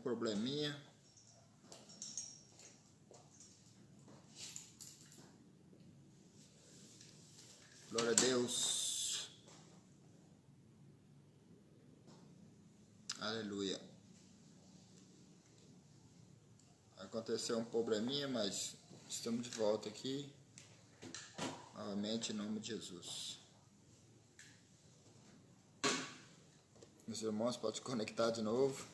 probleminha. Glória a Deus. Aleluia. Aconteceu um probleminha, mas estamos de volta aqui. Novamente, em nome de Jesus. Meus irmãos, podem se conectar de novo.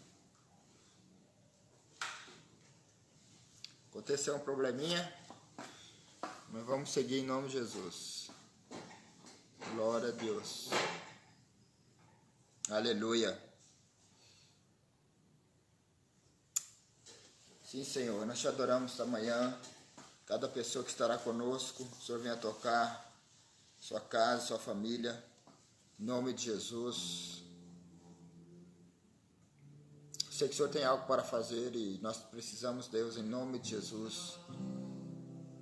Aconteceu um probleminha, mas vamos seguir em nome de Jesus. Glória a Deus. Aleluia. Sim, Senhor, nós te adoramos esta manhã. Cada pessoa que estará conosco, o Senhor venha tocar sua casa, sua família. Em nome de Jesus. Sei que o Senhor tem algo para fazer e nós precisamos, Deus, em nome de Jesus,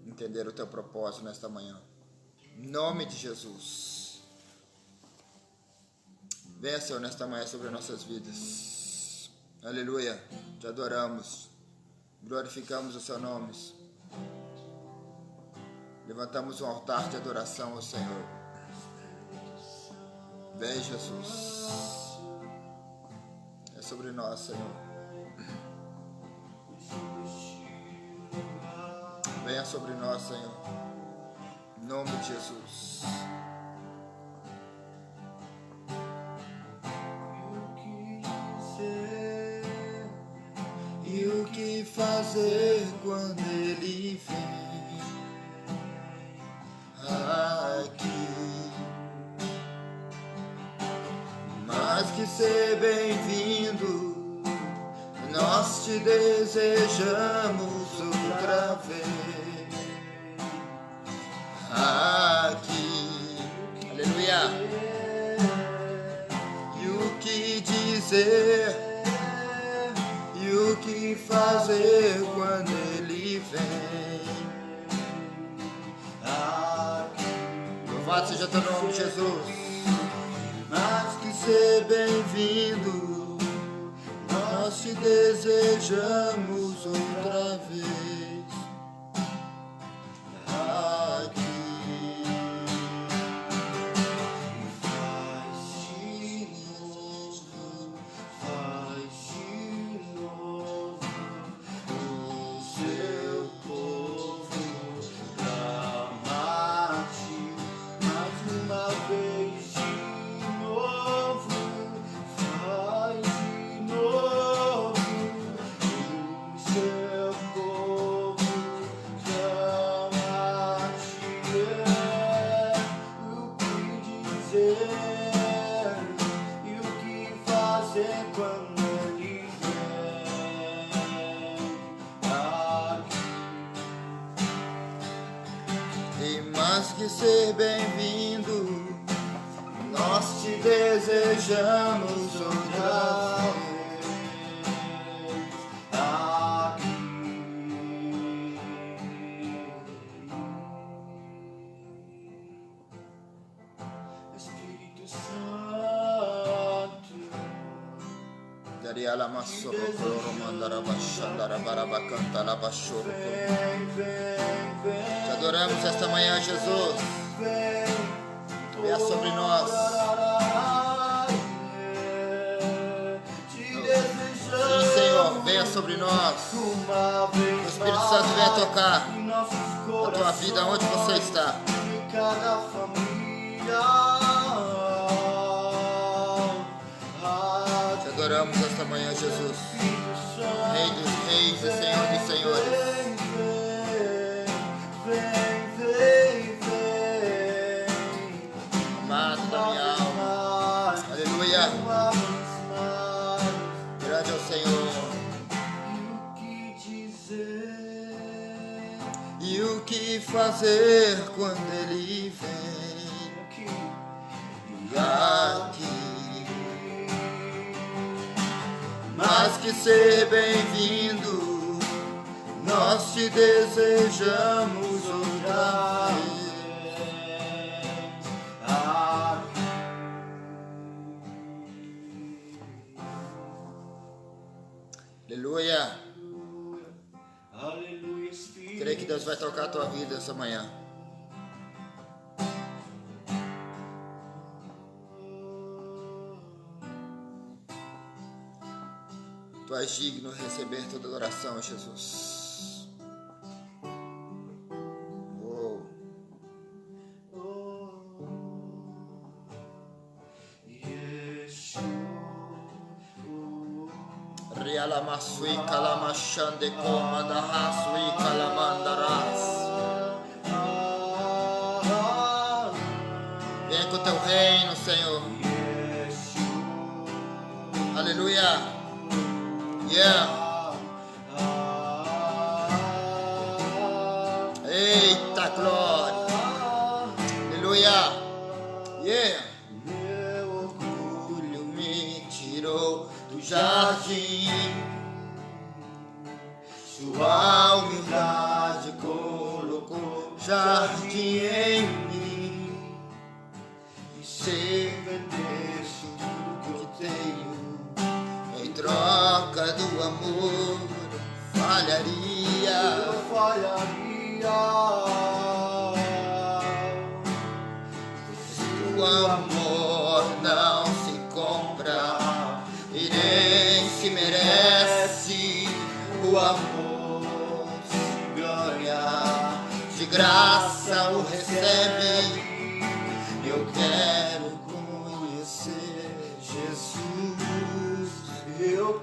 entender o teu propósito nesta manhã. Em nome de Jesus. Venha, Senhor, nesta manhã sobre nossas vidas. Aleluia. Te adoramos. Glorificamos o seu nome. Levantamos um altar de adoração ao Senhor. Vem, Jesus. É sobre nós, Senhor. Venha sobre nós, Senhor. Em nome de Jesus. E o que fazer quando ele vem aqui? Mais que ser bem-vindo, nós te desejamos outra vez aqui. Aleluia. E o que dizer? E o que fazer quando ele vem aqui? Louvado seja teu nome, Jesus. Mais que ser bem-vindo, nós te desejamos outra vez aqui. Faz de novo o seu povo amar-te mais uma vez. Ser bem-vindo, nós te desejamos outra vez aqui. Espírito Santo, daria la massoro coro mandara bashandara baraba cantala bashoro. Te adoramos esta manhã, Jesus. Venha sobre nós. Sim, Senhor, venha sobre nós. O Espírito Santo venha tocar a tua vida onde você está. Te adoramos esta manhã, Jesus. Rei dos reis e Senhor dos senhores. Amado da minha alma. Aleluia. Grande é o Senhor. E o que fazer quando ele vem aqui? Mais que ser bem-vindo, nós te desejamos outra vez. Aleluia. Aleluia, Espírito. Creio que Deus vai tocar a tua vida essa manhã. Tu és digno de receber toda adoração, Jesus. Oh. Rialamasui kalamashande komandahasui kalamandaras. Vem com o teu reino, Senhor. Aleluia. Yeah. Eita glória. Aleluia. Yeah. Meu orgulho me tirou do jardim. Sua humildade colocou jardim em mim. E se vendesse tudo que tenho em troca do amor, falharia. O amor não se compra e nem se merece. O amor se ganha, de graça o recebe. Eu quero conhecer Jesus.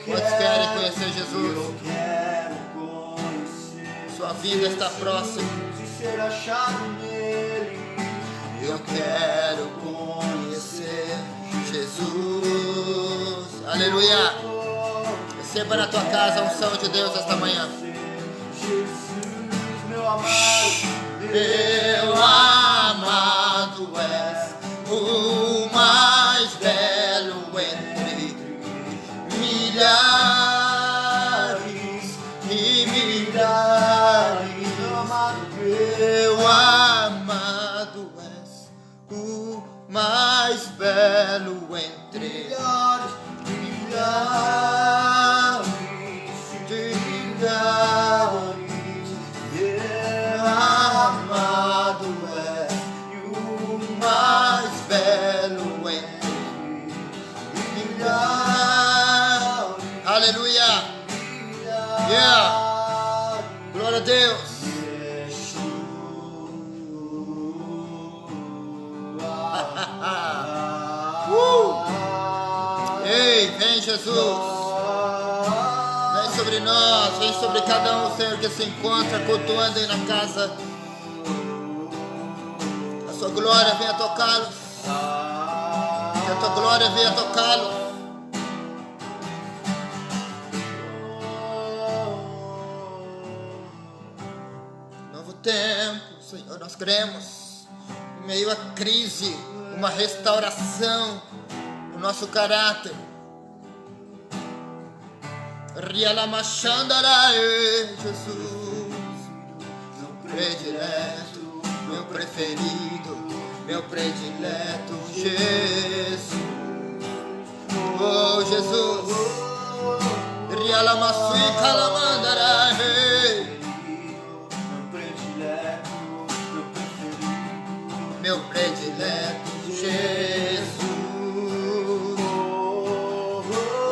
Quantos querem conhecer Jesus? Eu quero conhecer. Sua vida está próxima. E ser achado nele. Eu quero conhecer Jesus. Aleluia. Receba na tua casa a unção de Deus esta manhã. Jesus, meu amado. Meu amado és o mais belo entre milhares e milhares. Meu amado és o mais belo entre milhares e milhares de milhares. Meu amado és o mais belo entre milhares. Aleluia. Yeah. Glória a Deus. Ei, vem Jesus. Vem sobre nós, vem sobre cada um, Senhor, que se encontra cultuando aí na casa. A sua glória venha tocá-los. Que a tua glória venha tocá-los. Novo tempo, Senhor, nós cremos. Em meio à crise, uma restauração no nosso caráter. Rialamachandarae, Jesus, meu predileto, meu preferido, meu predileto, Jesus. Oh, Jesus. Rialamasui calamandarae. Meu predileto, Jesus.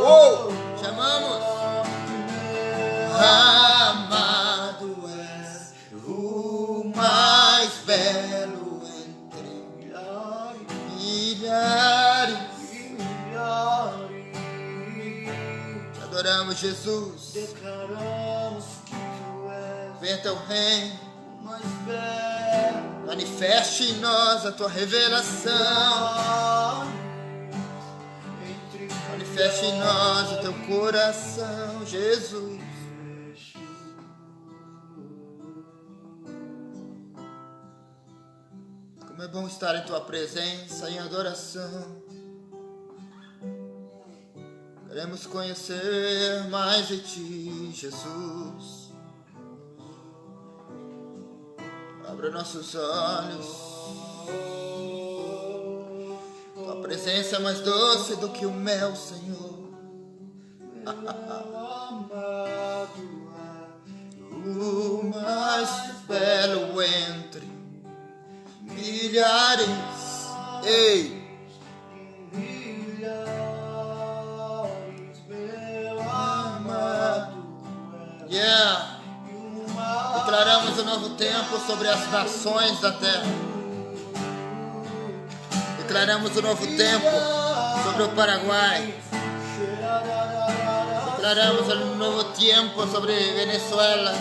Oh, chamamos. Amado és o mais belo entre milhares. Te adoramos, Jesus. Declaramos que tu és Venha teu reino. o mais belo. Manifeste em nós a tua revelação. Manifeste em nós o teu coração, Jesus. Como é bom estar em tua presença, em adoração. Queremos conhecer mais de ti, Jesus. Abra nossos olhos. Tua presença é mais doce do que o mel, Senhor. amado O mais belo entre milhares. Ei, milhares, meu amado yeah. Declaramos um novo tempo sobre as nações da terra. Declaramos um novo tempo sobre o Paraguai. Declaramos um novo tempo sobre Venezuela.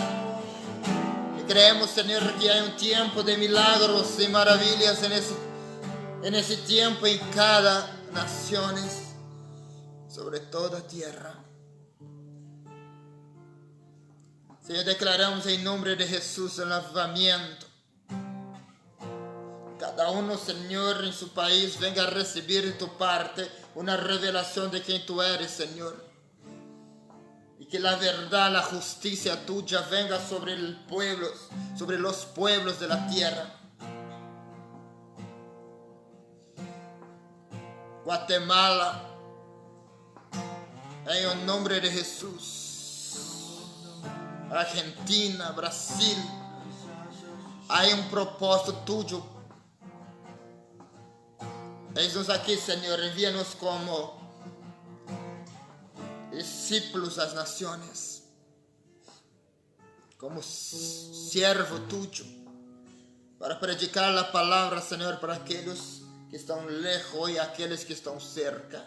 E creemos, Senhor, que há um tempo de milagros e maravilhas nesse tempo em cada nação, sobre toda a terra. Senhor, declaramos em nome de Jesus o avivamento. Cada um, Senhor, em seu país, venga a receber de tu parte uma revelação de quem tu eres, Senhor. E que a verdade, a justiça tuya venga sobre os pueblos de la tierra. Guatemala, em o nome de Jesus. Argentina, Brasil, há um propósito tuyo. Eis-nos aqui, Senhor, envia-nos como discípulos das nações, como servo tuyo, para predicar a palavra, Senhor, para aqueles que estão lejos e aqueles que estão cerca.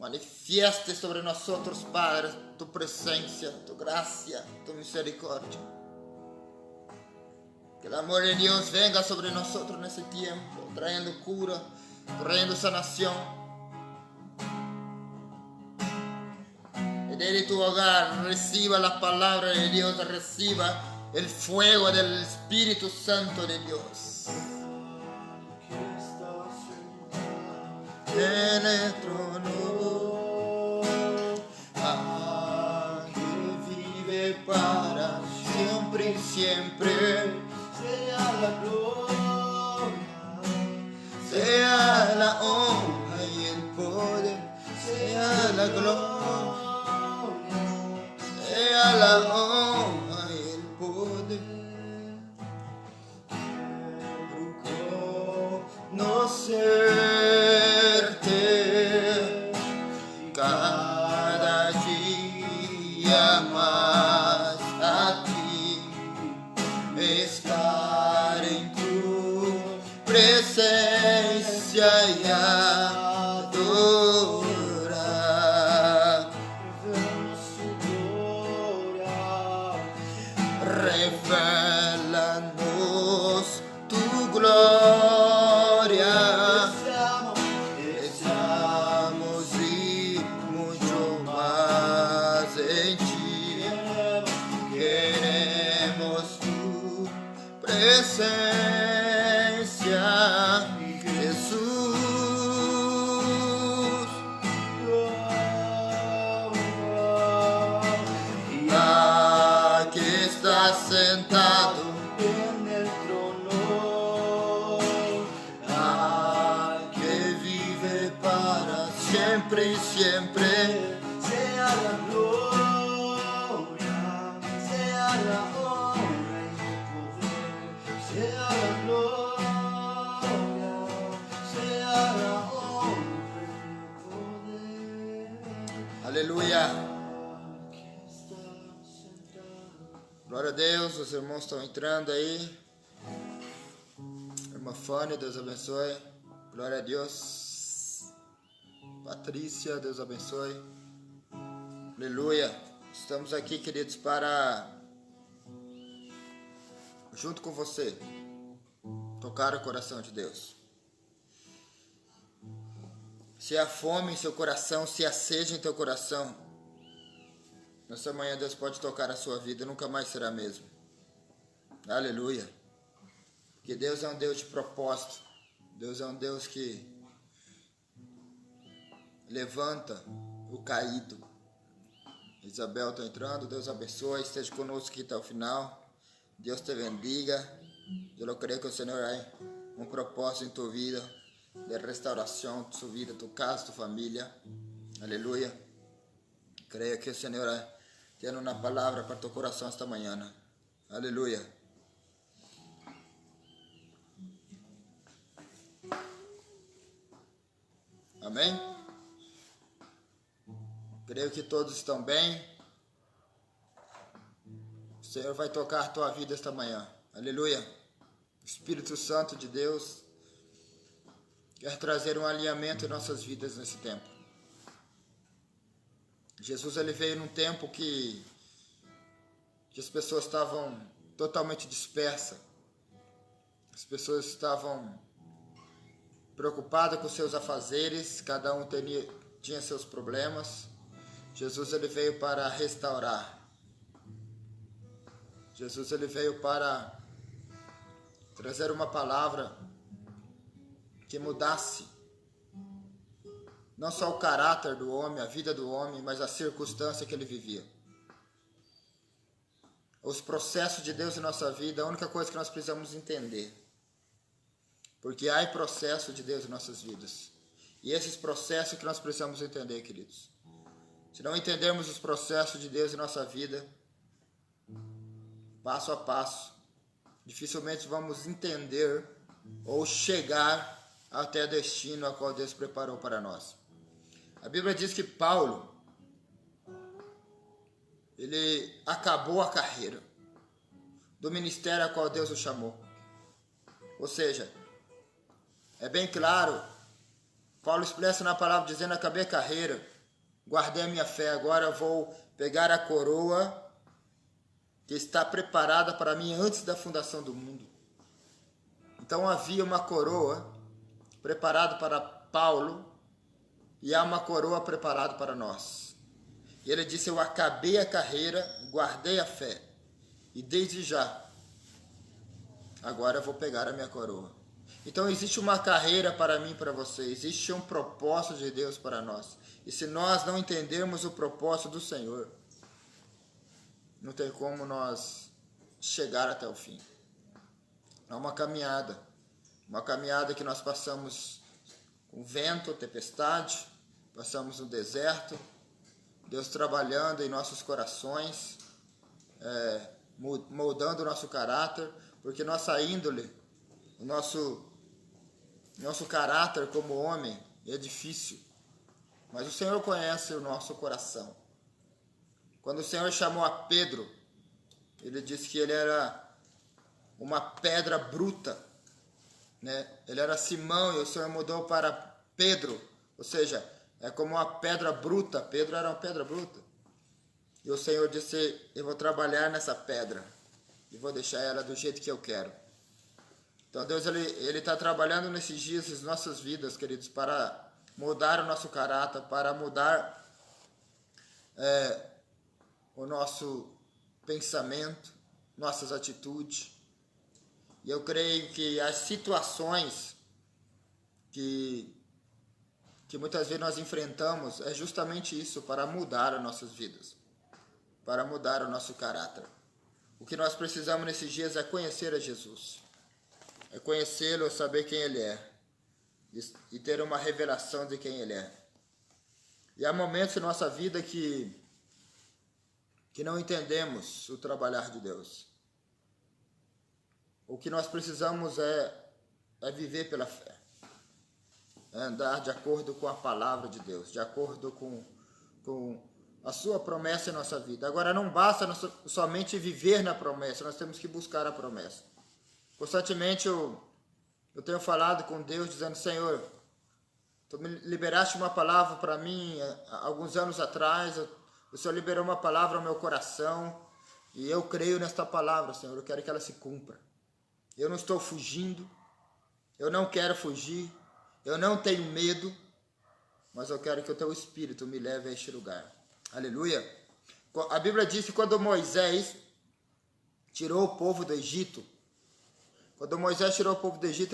Manifieste sobre nós, Padre, tu presença, tu graça, tu misericórdia. Que o amor de Deus venga sobre nós nesse tempo, trayendo cura, trayendo sanação. E desde tu hogar reciba a palavra de Deus, reciba o fuego del Espírito Santo de Deus. En el trono, que vive para siempre y siempre. sea la gloria, Sea la honra y el poder, sea la gloria, sea la honra y el poder. Conocerte cada día más a ti, estar en tu presencia y adorar. vemos su gloria, Revélanos tu gloria. Deseamos ir mucho más en ti. Queremos tu presencia, Jesús. Aquí estás sentado en el trono, que vive para siempre y siempre. sea la gloria, sea la honra y el poder, sea la gloria, sea la honra y el poder. Aleluia. Aquí está sentado. Glória a Deus, os irmãos estão entrando aí. Irmã Fânia, Deus abençoe. Glória a Deus. Patrícia, Deus abençoe. Aleluia. Estamos aqui, queridos, para, junto com você, tocar o coração de Deus. Se há fome em seu coração, se há sede em teu coração, nessa manhã Deus pode tocar a sua vida e nunca mais será a mesma. Aleluia. Porque Deus é um Deus de propósito. Deus é um Deus que levanta o caído. Isabel está entrando, Deus abençoe, esteja conosco aqui até o final. Deus te bendiga. Eu creio que o Senhor tem um propósito em tua vida, de restauração, de sua vida, tu casa, tu família. Aleluia. Creio que o Senhor tem uma palavra para tu coração esta manhã. Aleluia. Amém? Creio que todos estão bem. O Senhor vai tocar a tua vida esta manhã. Aleluia. O Espírito Santo de Deus quer trazer um alinhamento em nossas vidas nesse tempo. Jesus ele veio num tempo que as pessoas estavam totalmente dispersas. As pessoas estavam preocupadas com seus afazeres, cada um tinha seus problemas. Jesus ele veio para restaurar. Jesus ele veio para trazer uma palavra que mudasse não só o caráter do homem, a vida do homem, mas a circunstância que ele vivia. Os processos de Deus em nossa vida, a única coisa que nós precisamos entender. Porque há processo de Deus em nossas vidas. E esses processos que nós precisamos entender, queridos. Se não entendermos os processos de Deus em nossa vida, passo a passo, dificilmente vamos entender ou chegar até o destino a qual Deus preparou para nós. A Bíblia diz que Paulo, ele acabou a carreira do ministério a qual Deus o chamou. Ou seja, é bem claro, Paulo expressa na palavra dizendo: acabei a carreira, guardei a minha fé, agora eu vou pegar a coroa que está preparada para mim antes da fundação do mundo. Então havia uma coroa preparada para Paulo e há uma coroa preparada para nós. E ele disse: eu acabei a carreira, guardei a fé e desde já, agora eu vou pegar a minha coroa. Então existe uma carreira para mim e para você, existe um propósito de Deus para nós. E se nós não entendermos o propósito do Senhor, não tem como nós chegar até o fim. É uma caminhada que nós passamos com vento, tempestade, passamos no deserto, Deus trabalhando em nossos corações, moldando o nosso caráter, porque nossa índole, o nosso caráter como homem é difícil, mas o Senhor conhece o nosso coração. Quando o Senhor chamou a Pedro, ele disse que ele era uma pedra bruta, né? Ele era Simão e o Senhor mudou para Pedro, ou seja, é como uma pedra bruta. Pedro era uma pedra bruta. E o Senhor disse: eu vou trabalhar nessa pedra e vou deixar ela do jeito que eu quero. Então Deus ele está trabalhando nesses dias em nossas vidas, queridos, para mudar o nosso caráter, para mudar o nosso pensamento, nossas atitudes. E eu creio que as situações que muitas vezes nós enfrentamos é justamente isso, para mudar as nossas vidas, para mudar o nosso caráter. O que nós precisamos nesses dias é conhecer a Jesus, é conhecê-lo, saber quem ele é e ter uma revelação de quem ele é. E há momentos em nossa vida que não entendemos o trabalhar de Deus. O que nós precisamos é viver pela fé, é andar de acordo com a palavra de Deus, de acordo com a sua promessa em nossa vida. Agora, não basta somente viver na promessa, nós temos que buscar a promessa. Constantemente eu tenho falado com Deus dizendo: Senhor, tu me liberaste uma palavra para mim alguns anos atrás, o Senhor liberou uma palavra ao meu coração e eu creio nesta palavra, Senhor, eu quero que ela se cumpra. Eu não estou fugindo, eu não quero fugir, eu não tenho medo, mas eu quero que o teu Espírito me leve a este lugar. Aleluia. A Bíblia diz que quando Moisés tirou o povo do Egito,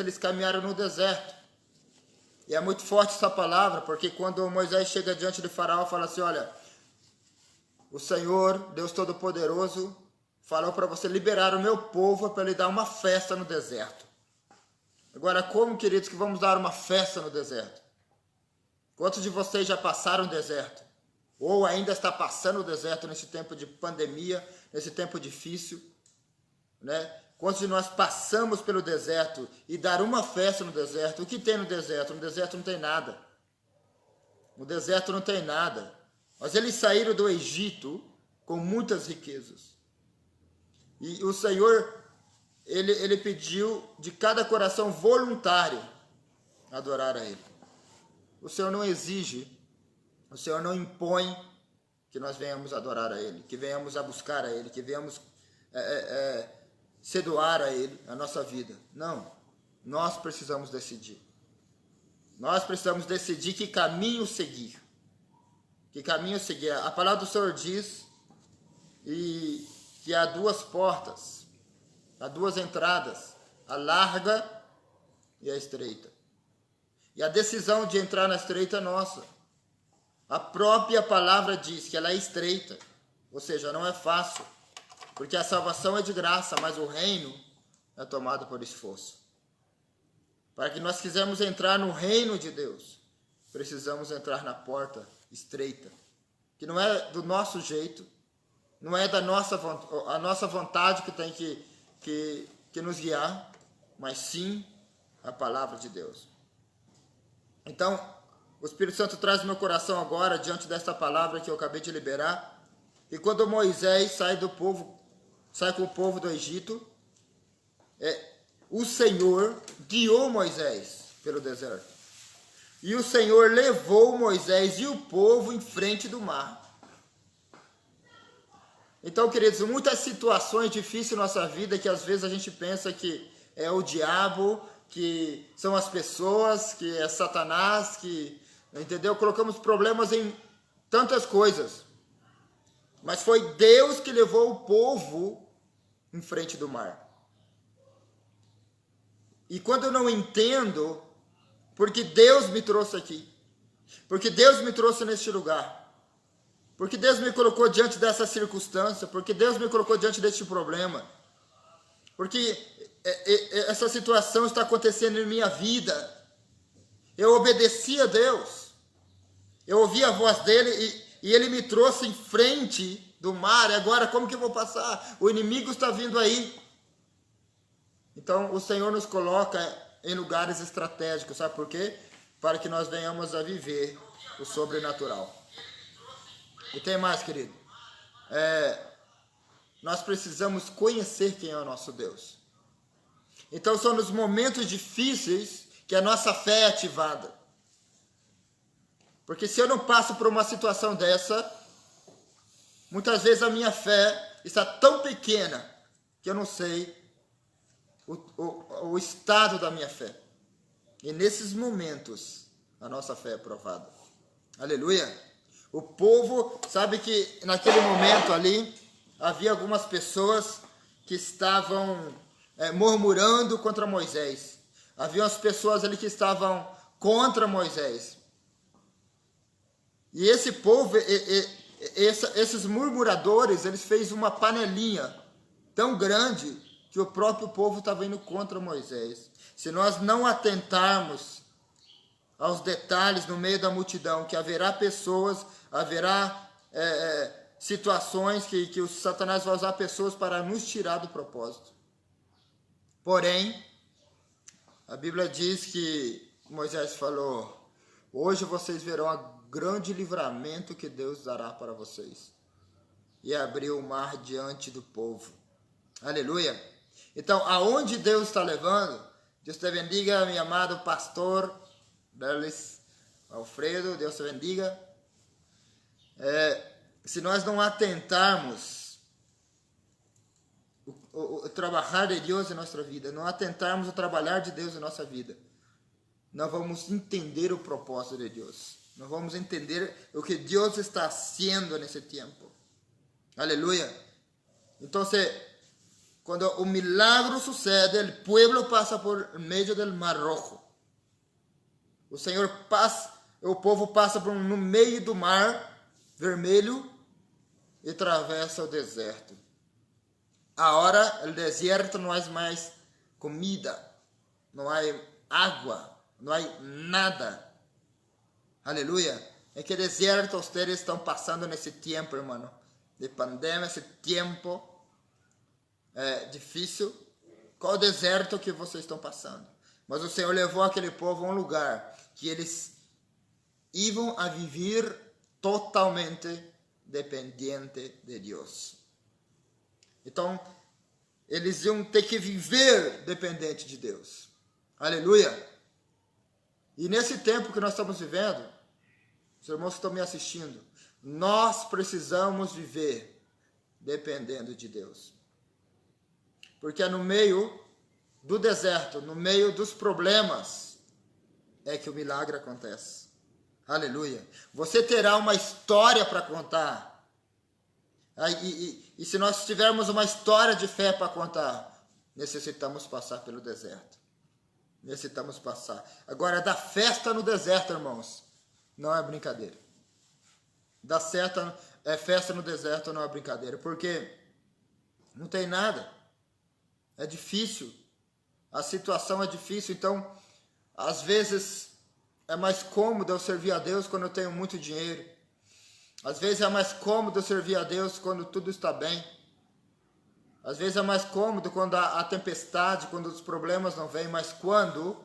eles caminharam no deserto. E é muito forte essa palavra, porque quando Moisés chega diante de Faraó, fala assim: olha, o Senhor, Deus Todo-Poderoso, falou para você liberar o meu povo para ele dar uma festa no deserto. Agora, como, queridos, que vamos dar uma festa no deserto? Quantos de vocês já passaram o deserto? Ou ainda está passando o deserto nesse tempo de pandemia, nesse tempo difícil, né? Quantos de nós passamos pelo deserto e dar uma festa no deserto? O que tem no deserto? No deserto não tem nada. No deserto não tem nada. Mas eles saíram do Egito com muitas riquezas. E o Senhor, ele pediu de cada coração voluntário adorar a Ele. O Senhor não exige, o Senhor não impõe que nós venhamos adorar a Ele, que venhamos a buscar a Ele, que venhamos se doar a Ele, a nossa vida. Não, nós precisamos decidir. Nós precisamos decidir que caminho seguir. Que caminho seguir. A palavra do Senhor diz que há duas portas, há duas entradas, a larga e a estreita. E a decisão de entrar na estreita é nossa. A própria palavra diz que ela é estreita, ou seja, não é fácil, porque a salvação é de graça, mas o reino é tomado por esforço. Para que nós quisermos entrar no reino de Deus, precisamos entrar na porta estreita, que não é do nosso jeito, não é a nossa vontade que tem que nos guiar, mas sim a palavra de Deus. Então, o Espírito Santo traz no meu coração agora, diante desta palavra que eu acabei de liberar, e quando Moisés sai com o povo do Egito, o Senhor guiou Moisés pelo deserto. E o Senhor levou Moisés e o povo em frente do mar. Então, queridos, muitas situações difíceis na nossa vida que às vezes a gente pensa que é o diabo, que são as pessoas, que é Satanás, que, entendeu? Colocamos problemas em tantas coisas. Mas foi Deus que levou o povo em frente do mar. E quando eu não entendo, porque Deus me trouxe aqui, porque Deus me trouxe neste lugar, porque Deus me colocou diante dessa circunstância, porque Deus me colocou diante deste problema, porque essa situação está acontecendo em minha vida. Eu obedeci a Deus, eu ouvi a voz dele e ele me trouxe em frente do mar. E agora como que eu vou passar? O inimigo está vindo aí. Então o Senhor nos coloca em lugares estratégicos, sabe por quê? Para que nós venhamos a viver o sobrenatural. E tem mais, querido. Nós precisamos conhecer quem é o nosso Deus. Então são nos momentos difíceis que a nossa fé é ativada. Porque se eu não passo por uma situação dessa, muitas vezes a minha fé está tão pequena que eu não sei o estado da minha fé. E nesses momentos a nossa fé é provada. Aleluia! O povo, sabe que naquele momento ali havia algumas pessoas que estavam murmurando contra Moisés. Havia as pessoas ali que estavam contra Moisés. E esse povo, esses murmuradores, eles fez uma panelinha tão grande que o próprio povo estava indo contra Moisés. Se nós não atentarmos aos detalhes no meio da multidão, que haverá pessoas, haverá situações que o Satanás vai usar pessoas para nos tirar do propósito. Porém, a Bíblia diz que Moisés falou: hoje vocês verão o grande livramento que Deus dará para vocês. E abriu o mar diante do povo. Aleluia! Então, aonde Deus está levando, Deus te bendiga, meu amado pastor Berlis Alfredo, Deus te bendiga. Se nós não atentarmos o trabalhar de Deus em nossa vida, não atentarmos o trabalhar de Deus em nossa vida, não vamos entender o propósito de Deus. Não vamos entender o que Deus está haciendo nesse tempo. Aleluia. Então, quando o milagro sucede, o povo passa por meio do Mar Rojo. O povo passa no meio do Mar Vermelho e atravessa o deserto. Agora, o deserto não é mais comida, não há água, não há nada. Aleluia. Em que deserto vocês estão passando nesse tempo, irmão? De pandemia, esse tempo difícil. Qual deserto que vocês estão passando? Mas o Senhor levou aquele povo a um lugar que eles iam a viver totalmente dependente de Deus. Então, eles iam ter que viver dependente de Deus. Aleluia. E nesse tempo que nós estamos vivendo, os irmãos que estão me assistindo, nós precisamos viver dependendo de Deus. Porque é no meio do deserto, no meio dos problemas, é que o milagre acontece. Aleluia. Você terá uma história para contar. E se nós tivermos uma história de fé para contar, necessitamos passar pelo deserto. Necessitamos passar. Agora, dar festa no deserto, irmãos, não é brincadeira. Dar festa no deserto não é brincadeira, porque não tem nada. É difícil. A situação é difícil, então, às vezes, é mais cômodo eu servir a Deus quando eu tenho muito dinheiro. Às vezes é mais cômodo servir a Deus quando tudo está bem. Às vezes é mais cômodo quando há tempestade, quando os problemas não vêm, mas quando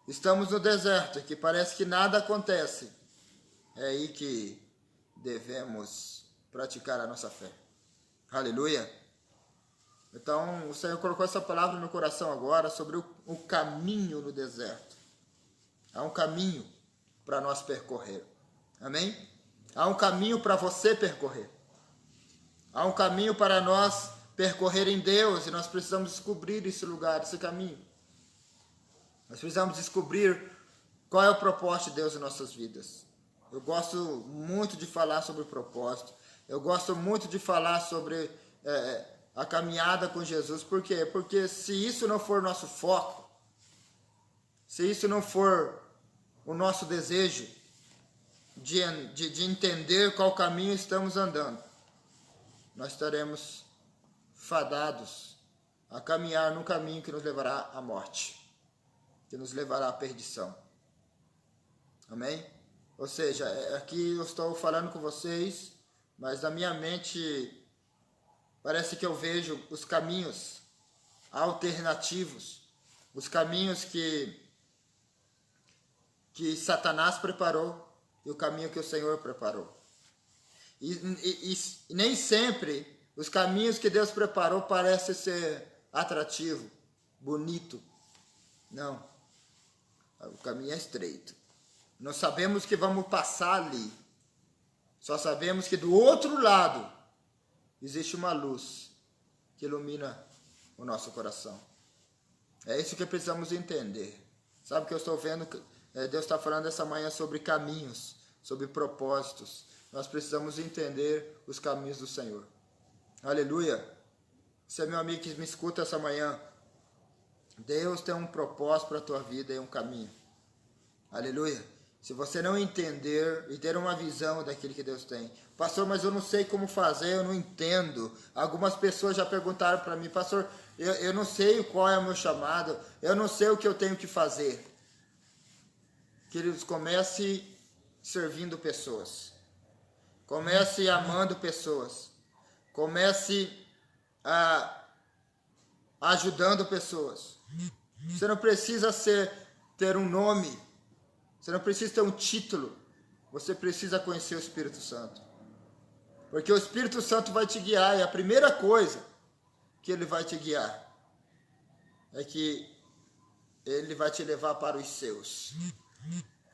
estamos no deserto, que parece que nada acontece, é aí que devemos praticar a nossa fé. Aleluia! Então, o Senhor colocou essa palavra no meu coração agora sobre o caminho no deserto. Há um caminho para nós percorrer. Amém? Há um caminho para você percorrer. Há um caminho para nós percorrer em Deus, e nós precisamos descobrir esse lugar, esse caminho. Nós precisamos descobrir qual é o propósito de Deus em nossas vidas. Eu gosto muito de falar sobre o propósito. Eu gosto muito de falar sobre a caminhada com Jesus. Por quê? Porque se isso não for nosso foco, se isso não for o nosso desejo de entender qual caminho estamos andando, nós estaremos fadados a caminhar num caminho que nos levará à morte, que nos levará à perdição. Amém? Ou seja, aqui eu estou falando com vocês, mas na minha mente parece que eu vejo os caminhos alternativos, os caminhos que Satanás preparou e o caminho que o Senhor preparou. E nem sempre os caminhos que Deus preparou parecem ser atrativo, bonito. Não. O caminho é estreito. Nós sabemos que vamos passar ali. Só sabemos que do outro lado existe uma luz que ilumina o nosso coração. É isso que precisamos entender. Sabe o que eu estou vendo? Deus está falando essa manhã sobre caminhos, sobre propósitos. Nós precisamos entender os caminhos do Senhor. Aleluia. Você é meu amigo que me escuta essa manhã. Deus tem um propósito para a tua vida e um caminho. Aleluia. Se você não entender e ter uma visão daquilo que Deus tem. Pastor, mas eu não sei como fazer, eu não entendo. Algumas pessoas já perguntaram para mim, pastor, eu não sei qual é o meu chamado, eu não sei o que eu tenho que fazer. Queridos, comece servindo pessoas. Comece amando pessoas. Comece ajudando pessoas. Você não precisa ter um nome. Você não precisa ter um título. Você precisa conhecer o Espírito Santo. Porque o Espírito Santo vai te guiar. E a primeira coisa que ele vai te guiar é que ele vai te levar para os seus.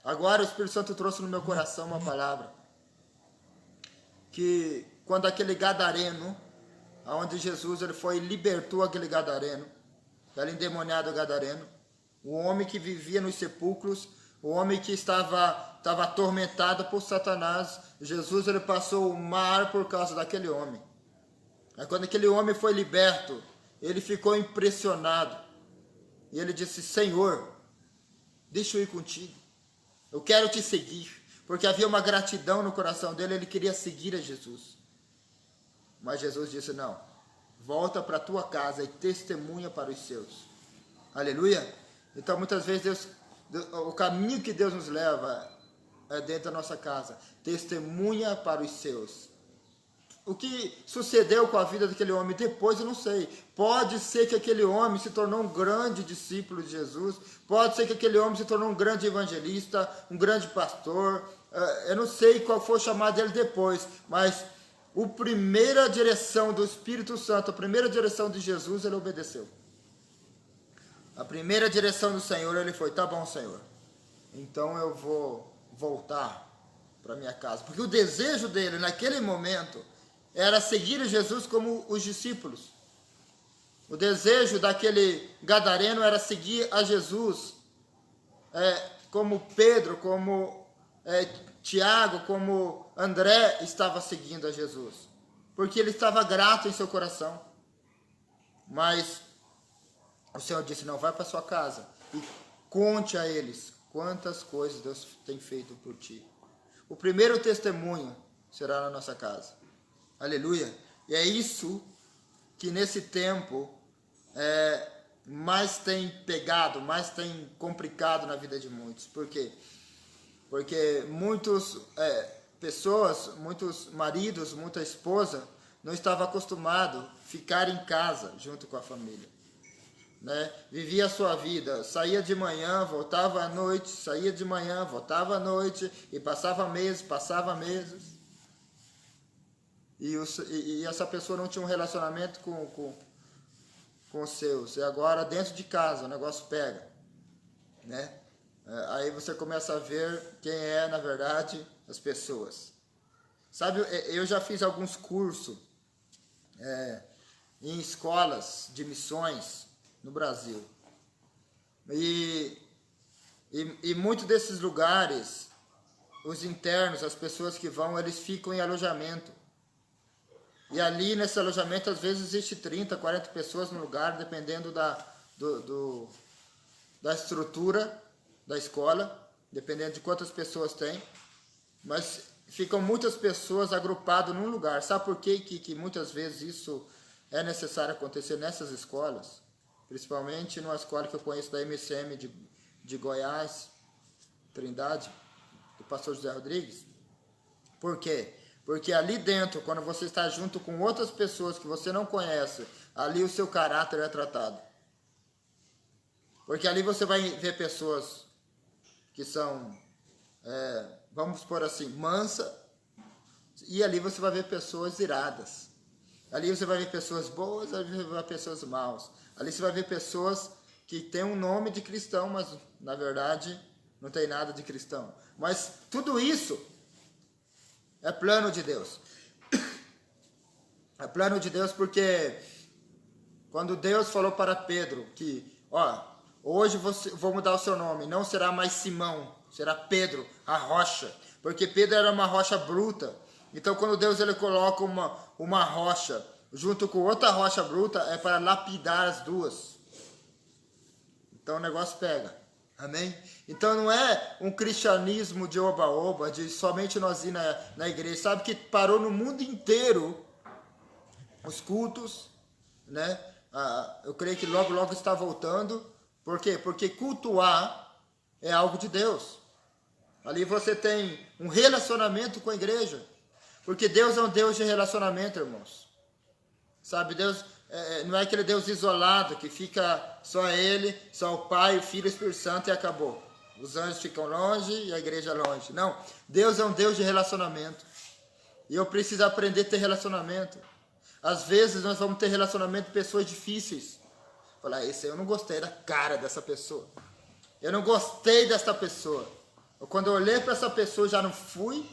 Agora o Espírito Santo trouxe no meu coração uma palavra. Que quando aquele gadareno, onde Jesus ele foi e libertou aquele gadareno, aquele endemoniado gadareno, o homem que vivia nos sepulcros, o homem que estava atormentado por Satanás, Jesus ele passou o mar por causa daquele homem. Aí quando aquele homem foi liberto, ele ficou impressionado. E ele disse, Senhor, deixa eu ir contigo. Eu quero te seguir. Porque havia uma gratidão no coração dele, ele queria seguir a Jesus. Mas Jesus disse, não, volta para a tua casa e testemunha para os seus. Aleluia. Então muitas vezes o caminho que Deus nos leva dentro da nossa casa. Testemunha para os seus. O que sucedeu com a vida daquele homem depois, eu não sei. Pode ser que aquele homem se tornou um grande discípulo de Jesus. Pode ser que aquele homem se tornou um grande evangelista, um grande pastor. Eu não sei qual foi o chamado dele depois, mas a primeira direção do Espírito Santo, a primeira direção de Jesus, ele obedeceu. A primeira direção do Senhor, ele foi: tá bom, Senhor, então eu vou voltar para minha casa. Porque o desejo dele naquele momento era seguir Jesus como os discípulos. O desejo daquele gadareno era seguir a Jesus, como Pedro, como Tiago, como André estava seguindo a Jesus. Porque ele estava grato em seu coração. Mas o Senhor disse: não, vai para sua casa e conte a eles quantas coisas Deus tem feito por ti. O primeiro testemunho será na nossa casa. Aleluia. E é isso que nesse tempo mais tem pegado, mais tem complicado na vida de muitos. Por quê? Porque muitas pessoas, muitos maridos, muita esposa não estavam acostumados a ficar em casa junto com a família. Né? Vivia a sua vida, saía de manhã, voltava à noite, saía de manhã, voltava à noite, e passava meses. E essa pessoa não tinha um relacionamento com os seus. E agora, dentro de casa, o negócio pega. Né? Aí você começa a ver quem é, na verdade, as pessoas. Sabe, eu já fiz alguns cursos em escolas de missões no Brasil. E muitos desses lugares, os internos, as pessoas que vão, eles ficam em alojamento. E ali nesse alojamento, às vezes, existe 30, 40 pessoas no lugar, dependendo da estrutura da escola, dependendo de quantas pessoas tem. Mas ficam muitas pessoas agrupadas num lugar. Sabe por quê que muitas vezes isso é necessário acontecer nessas escolas? Principalmente numa escola que eu conheço da MCM de Goiás, Trindade, do pastor José Rodrigues. Por quê? Porque ali dentro, quando você está junto com outras pessoas que você não conhece, ali o seu caráter é tratado. Porque ali você vai ver pessoas que são, vamos por assim, mansa, e ali você vai ver pessoas iradas. Ali você vai ver pessoas boas, ali você vai ver pessoas maus. Ali você vai ver pessoas que têm um nome de cristão, mas na verdade não tem nada de cristão. Mas tudo isso é plano de Deus. É plano de Deus porque quando Deus falou para Pedro que, hoje vou mudar o seu nome, não será mais Simão, será Pedro, a rocha. Porque Pedro era uma rocha bruta. Então quando Deus ele coloca uma rocha junto com outra rocha bruta, é para lapidar as duas. Então o negócio pega. Amém? Então não é um cristianismo de oba-oba, de somente nós ir na igreja. Sabe que parou no mundo inteiro os cultos, né? Eu creio que logo, logo está voltando. Por quê? Porque cultuar é algo de Deus. Ali você tem um relacionamento com a igreja. Porque Deus é um Deus de relacionamento, irmãos. Sabe, Deus não é aquele Deus isolado que fica só Ele, só o Pai, o Filho e o Espírito Santo e acabou. Os anjos ficam longe e a igreja longe. Não, Deus é um Deus de relacionamento. E eu preciso aprender a ter relacionamento. Às vezes nós vamos ter relacionamento com pessoas difíceis. Falar, eu não gostei da cara dessa pessoa. Eu não gostei dessa pessoa. Quando eu olhei para essa pessoa, já não fui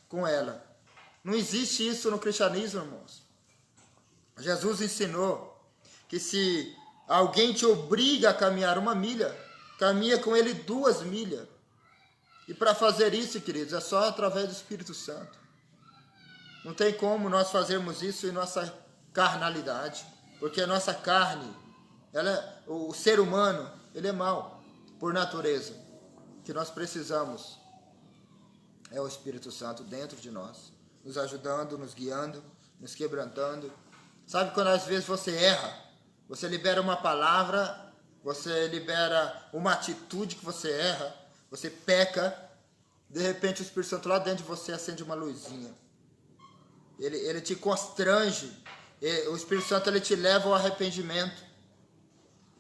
com ela. Não existe isso no cristianismo, irmãos. Jesus ensinou que se alguém te obriga a caminhar 1 milha, caminha com ele 2 milhas. E para fazer isso, queridos, é só através do Espírito Santo. Não tem como nós fazermos isso em nossa carnalidade. Porque a nossa carne, o ser humano, ele é mau por natureza. O que nós precisamos é o Espírito Santo dentro de nós, nos ajudando, nos guiando, nos quebrantando. Sabe quando às vezes você erra, você libera uma palavra, você libera uma atitude que você erra, você peca, de repente o Espírito Santo lá dentro de você acende uma luzinha. Ele te constrange. O Espírito Santo ele te leva ao arrependimento.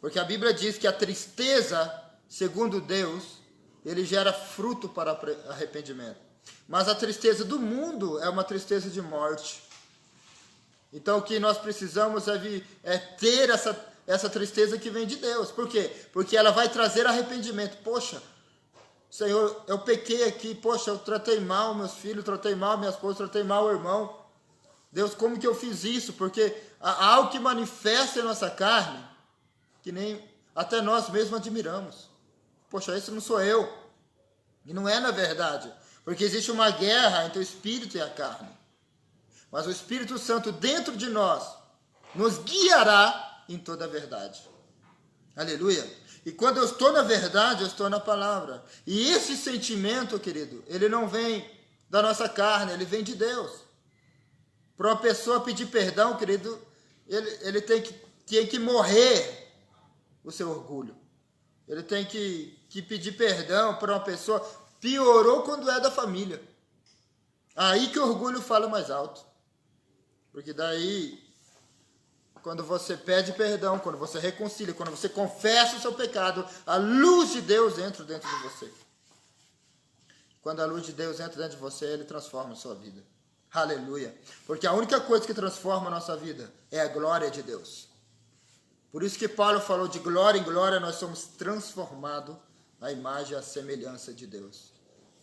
Porque a Bíblia diz que a tristeza, segundo Deus, ele gera fruto para arrependimento. Mas a tristeza do mundo é uma tristeza de morte. Então o que nós precisamos é ter essa tristeza que vem de Deus. Por quê? Porque ela vai trazer arrependimento. Poxa, Senhor, eu pequei aqui. Poxa, eu tratei mal meus filhos, tratei mal minha esposa, tratei mal o irmão. Deus, como que eu fiz isso? Porque há algo que manifesta em nossa carne, que nem até nós mesmos admiramos. Poxa, esse não sou eu. E não é na verdade. Porque existe uma guerra entre o Espírito e a carne. Mas o Espírito Santo dentro de nós nos guiará em toda a verdade. Aleluia. E quando eu estou na verdade, eu estou na palavra. E esse sentimento, querido, ele não vem da nossa carne, ele vem de Deus. Para uma pessoa pedir perdão, querido, ele tem que morrer o seu orgulho. Ele tem que pedir perdão para uma pessoa. Piorou quando é da família. Aí que o orgulho fala mais alto. Porque daí, quando você pede perdão, quando você reconcilia, quando você confessa o seu pecado, a luz de Deus entra dentro de você. Quando a luz de Deus entra dentro de você, ele transforma a sua vida. Aleluia. Porque a única coisa que transforma a nossa vida é a glória de Deus. Por isso que Paulo falou de glória em glória, nós somos transformados à imagem e à semelhança de Deus.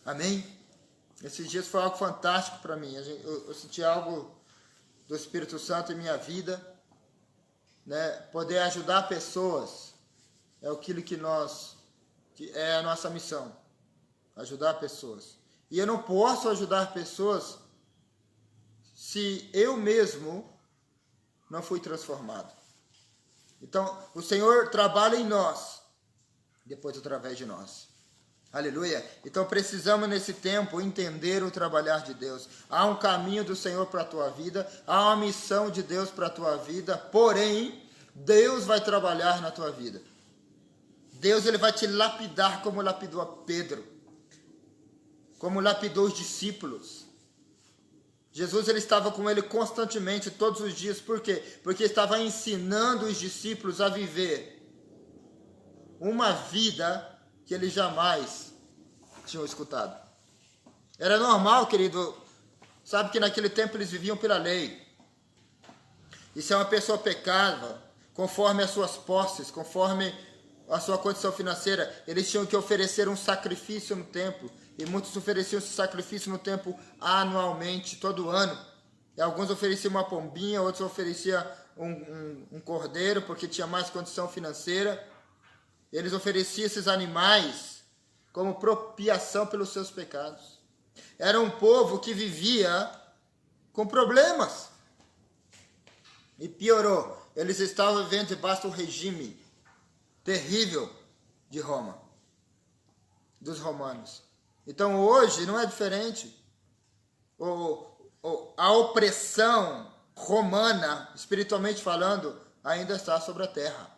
Amém? Esses dias foi algo fantástico para mim. Eu senti algo do Espírito Santo em minha vida. Né? Poder ajudar pessoas é aquilo que é a nossa missão. Ajudar pessoas. E eu não posso ajudar pessoas se eu mesmo não fui transformado. Então, o Senhor trabalha em nós, depois através de nós. Aleluia. Então, precisamos nesse tempo entender o trabalhar de Deus. Há um caminho do Senhor para a tua vida, há uma missão de Deus para a tua vida, porém, Deus vai trabalhar na tua vida. Deus ele vai te lapidar como lapidou a Pedro, como lapidou os discípulos. Jesus ele estava com ele constantemente, todos os dias. Por quê? Porque estava ensinando os discípulos a viver uma vida que eles jamais tinham escutado. Era normal, querido. Sabe que naquele tempo eles viviam pela lei. E se uma pessoa pecava, conforme as suas posses, conforme a sua condição financeira, eles tinham que oferecer um sacrifício no templo. E muitos ofereciam esse sacrifício no templo anualmente, todo ano. E alguns ofereciam uma pombinha, outros ofereciam um cordeiro, porque tinha mais condição financeira. Eles ofereciam esses animais como propiação pelos seus pecados. Era um povo que vivia com problemas. E piorou, eles estavam vivendo debaixo do regime terrível de Roma, dos romanos. Então hoje não é diferente. A opressão romana, espiritualmente falando, ainda está sobre a terra.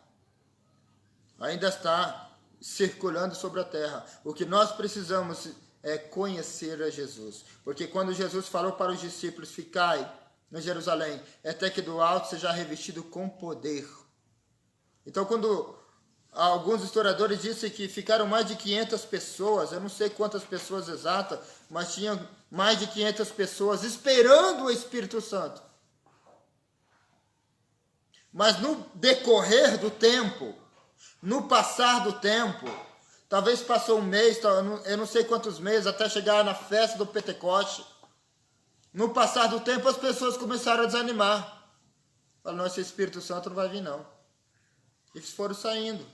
Ainda está circulando sobre a terra. O que nós precisamos é conhecer a Jesus. Porque quando Jesus falou para os discípulos, ficai em Jerusalém, até que do alto seja revestido com poder. Então quando alguns historiadores dizem que ficaram mais de 500 pessoas, eu não sei quantas pessoas exatas, mas tinha mais de 500 pessoas esperando o Espírito Santo. Mas no decorrer do tempo, no passar do tempo, talvez passou um mês, eu não sei quantos meses, até chegar na festa do Pentecoste. No passar do tempo, as pessoas começaram a desanimar. Falaram, não, esse Espírito Santo não vai vir, não. E foram saindo.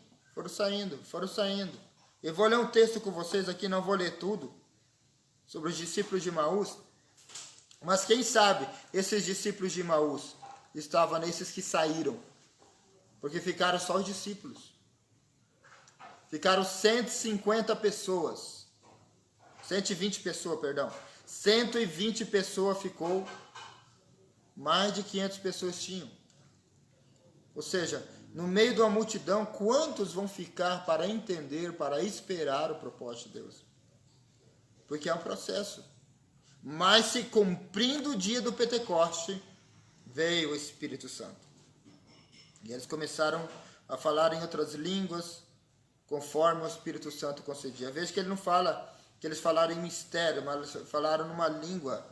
Eu vou ler um texto com vocês aqui, não vou ler tudo, sobre os discípulos de Maús. Mas quem sabe, esses discípulos de Maús estavam nesses que saíram. Porque ficaram só os discípulos. Ficaram 150 pessoas. 120 pessoas, perdão. 120 pessoas ficou. Mais de 500 pessoas tinham. Ou seja, no meio de uma multidão, quantos vão ficar para entender, para esperar o propósito de Deus? porque é um processo. Mas se cumprindo o dia do Pentecoste, veio o Espírito Santo. E eles começaram a falar em outras línguas, conforme o Espírito Santo concedia. Veja que ele não fala que eles falaram em mistério, mas eles falaram numa língua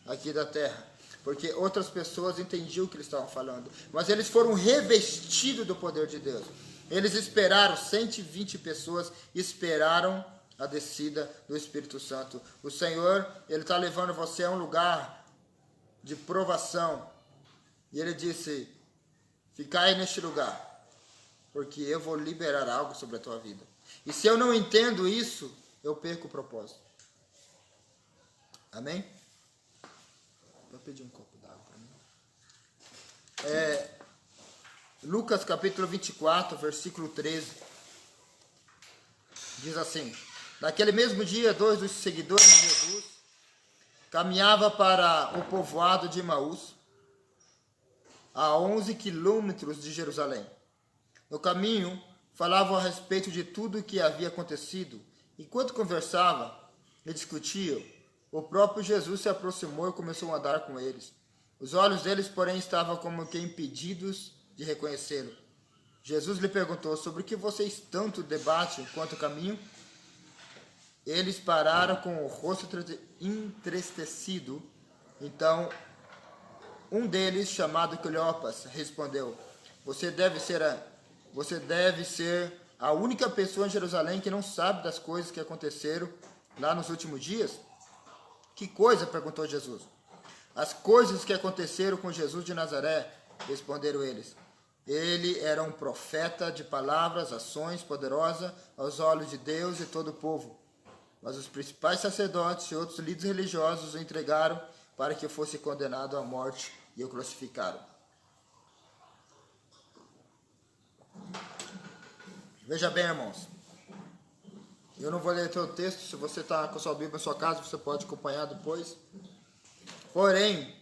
aqui da terra, porque outras pessoas entendiam o que eles estavam falando. Mas eles foram revestidos do poder de Deus. Eles esperaram, 120 pessoas esperaram a descida do Espírito Santo. O Senhor, Ele está levando você a um lugar de provação. E Ele disse, ficai neste lugar, porque eu vou liberar algo sobre a tua vida. E se eu não entendo isso, eu perco o propósito. Amém? Vou pedir um copo d'água para mim. Lucas capítulo 24, versículo 13. Diz assim: naquele mesmo dia, 2 dos seguidores de Jesus caminhava para o povoado de Emaús, a 11 quilômetros de Jerusalém. No caminho, falavam a respeito de tudo o que havia acontecido. Enquanto conversavam e discutiam, o próprio Jesus se aproximou e começou a andar com eles. Os olhos deles, porém, estavam como que impedidos de reconhecê-lo. Jesus lhe perguntou, sobre o que vocês tanto debatem enquanto caminham? Eles pararam com o rosto entristecido. Então, um deles, chamado Cleopas, respondeu, você deve ser a única pessoa em Jerusalém que não sabe das coisas que aconteceram lá nos últimos dias? Que coisa? Perguntou Jesus. As coisas que aconteceram com Jesus de Nazaré, responderam eles. Ele era um profeta de palavras, ações poderosas aos olhos de Deus e todo o povo. Mas os principais sacerdotes e outros líderes religiosos o entregaram para que fosse condenado à morte e o crucificaram. Veja bem, irmãos. Eu não vou ler todo o texto. Se você está com a sua Bíblia na sua casa, você pode acompanhar depois. Porém,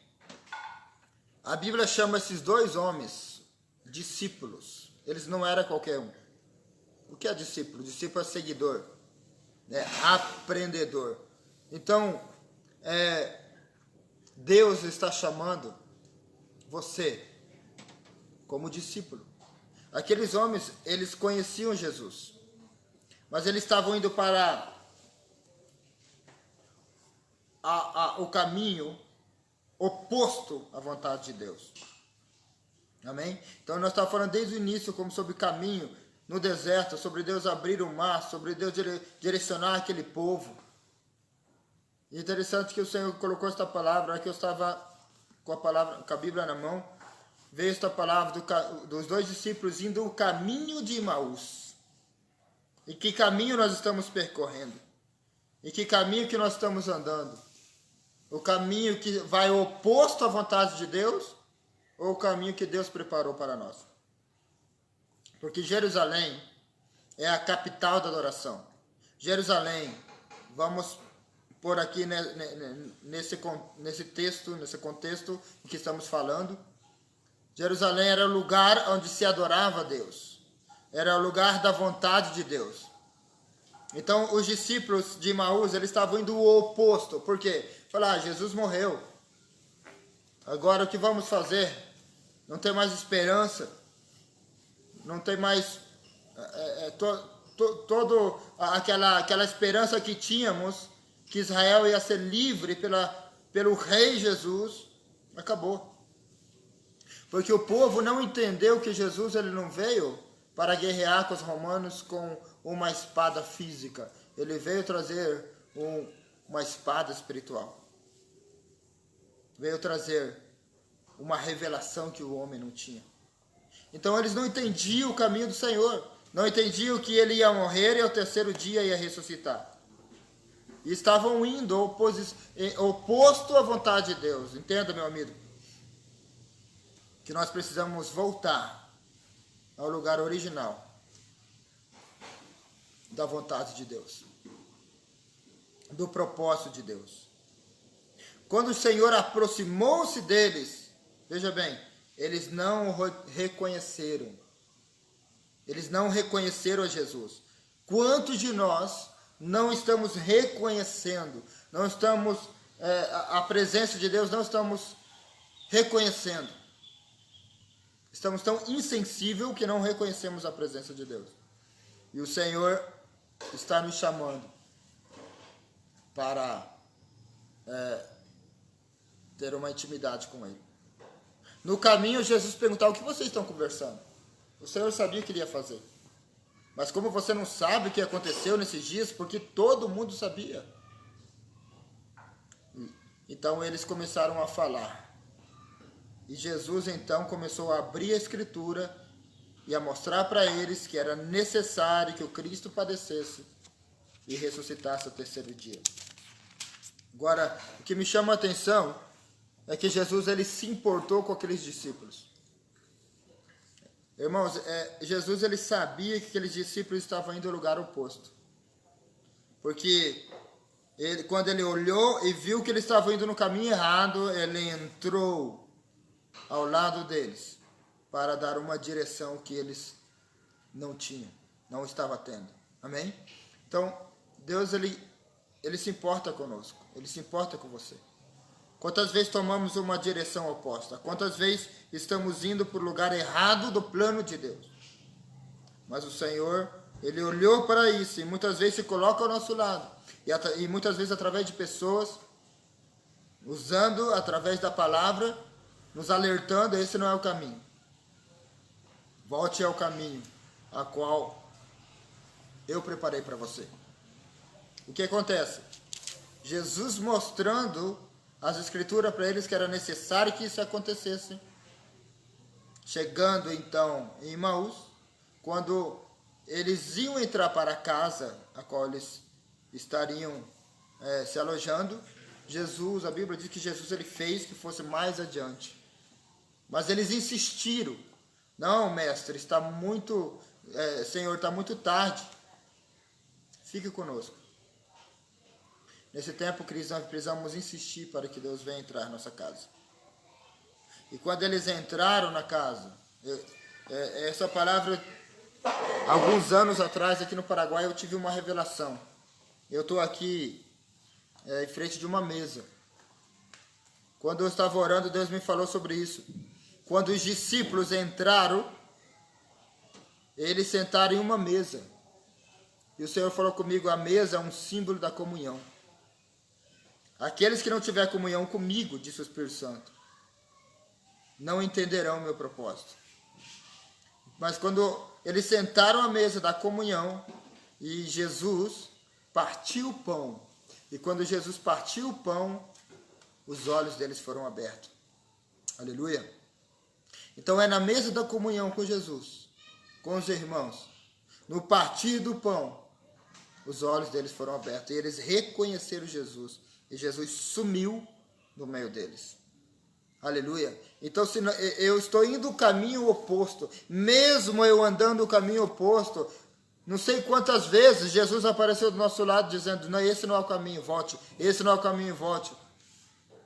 a Bíblia chama esses dois homens discípulos. Eles não eram qualquer um. O que é discípulo? Discípulo é seguidor, aprendedor. Então, Deus está chamando você como discípulo. Aqueles homens, eles conheciam Jesus, mas eles estavam indo para o caminho oposto à vontade de Deus. Amém? Então nós estávamos falando desde o início como sobre o caminho no deserto, sobre Deus abrir o mar, sobre Deus direcionar aquele povo. E interessante que o Senhor colocou esta palavra, que eu estava com a Bíblia na mão, veio esta palavra dos dois discípulos indo o caminho de Emaús. E que caminho nós estamos percorrendo? E que caminho que nós estamos andando? O caminho que vai oposto à vontade de Deus ou o caminho que Deus preparou para nós? Porque Jerusalém é a capital da adoração. Jerusalém, vamos por aqui nesse texto, nesse contexto em que estamos falando, Jerusalém era o lugar onde se adorava a Deus. Era o lugar da vontade de Deus. Então, os discípulos de Emaús, eles estavam indo o oposto. Por quê? Falaram, Jesus morreu. Agora o que vamos fazer? Não tem mais esperança. Não tem mais toda aquela esperança que tínhamos, que Israel ia ser livre pelo rei Jesus. Acabou. Porque o povo não entendeu que Jesus ele não veio para guerrear com os romanos com uma espada física. Ele veio trazer uma espada espiritual. Veio trazer uma revelação que o homem não tinha. Então eles não entendiam o caminho do Senhor. Não entendiam que ele ia morrer e ao terceiro dia ia ressuscitar. E estavam indo oposto à vontade de Deus. Entenda, meu amigo, que nós precisamos voltar ao lugar original da vontade de Deus, do propósito de Deus. Quando o Senhor aproximou-se deles, veja bem, eles não o reconheceram. Eles não reconheceram a Jesus. Quantos de nós não estamos reconhecendo, não estamos, a presença de Deus não estamos reconhecendo. Estamos tão insensíveis que não reconhecemos a presença de Deus. E o Senhor está nos chamando para ter uma intimidade com Ele. No caminho, Jesus perguntava: o que vocês estão conversando? O Senhor sabia o que Ele ia fazer. Mas como você não sabe o que aconteceu nesses dias, porque todo mundo sabia. Então eles começaram a falar. E Jesus então começou a abrir a Escritura e a mostrar para eles que era necessário que o Cristo padecesse e ressuscitasse ao terceiro dia. Agora, o que me chama a atenção é que Jesus ele se importou com aqueles discípulos. Irmãos, Jesus ele sabia que aqueles discípulos estavam indo ao lugar oposto. Porque quando ele olhou e viu que eles estavam indo no caminho errado, ele entrou ao lado deles para dar uma direção que eles não tinham, não estavam tendo. Amém? Então, Deus ele se importa conosco, Ele se importa com você. Quantas vezes tomamos uma direção oposta? Quantas vezes estamos indo para o lugar errado do plano de Deus? Mas o Senhor, Ele olhou para isso e muitas vezes se coloca ao nosso lado. E muitas vezes através de pessoas, usando através da palavra, nos alertando: esse não é o caminho. Volte ao caminho a qual eu preparei para você. O que acontece? Jesus mostrando as Escrituras para eles que era necessário que isso acontecesse. Chegando então em Emaús, quando eles iam entrar para a casa a qual eles estariam se alojando, Jesus, a Bíblia diz que Jesus ele fez que fosse mais adiante. Mas eles insistiram: não, mestre, está muito, Senhor, está muito tarde. Fique conosco. Nesse tempo, queridos, nós precisamos insistir para que Deus venha entrar na nossa casa. E quando eles entraram na casa, essa palavra, alguns anos atrás, aqui no Paraguai, eu tive uma revelação. Eu estou aqui em frente de uma mesa. Quando eu estava orando, Deus me falou sobre isso. Quando os discípulos entraram, eles sentaram em uma mesa. E o Senhor falou comigo: a mesa é um símbolo da comunhão. Aqueles que não tiverem comunhão comigo, disse o Espírito Santo, não entenderão o meu propósito. Mas quando eles sentaram à mesa da comunhão, e Jesus partiu o pão, e quando Jesus partiu o pão, os olhos deles foram abertos. Aleluia! Então é na mesa da comunhão com Jesus, com os irmãos, no partir do pão, os olhos deles foram abertos, e eles reconheceram Jesus. E Jesus sumiu no meio deles. Aleluia. Então, se eu estou indo o caminho oposto, mesmo eu andando o caminho oposto, não sei quantas vezes Jesus apareceu do nosso lado dizendo: não, esse não é o caminho, volte. Esse não é o caminho, volte.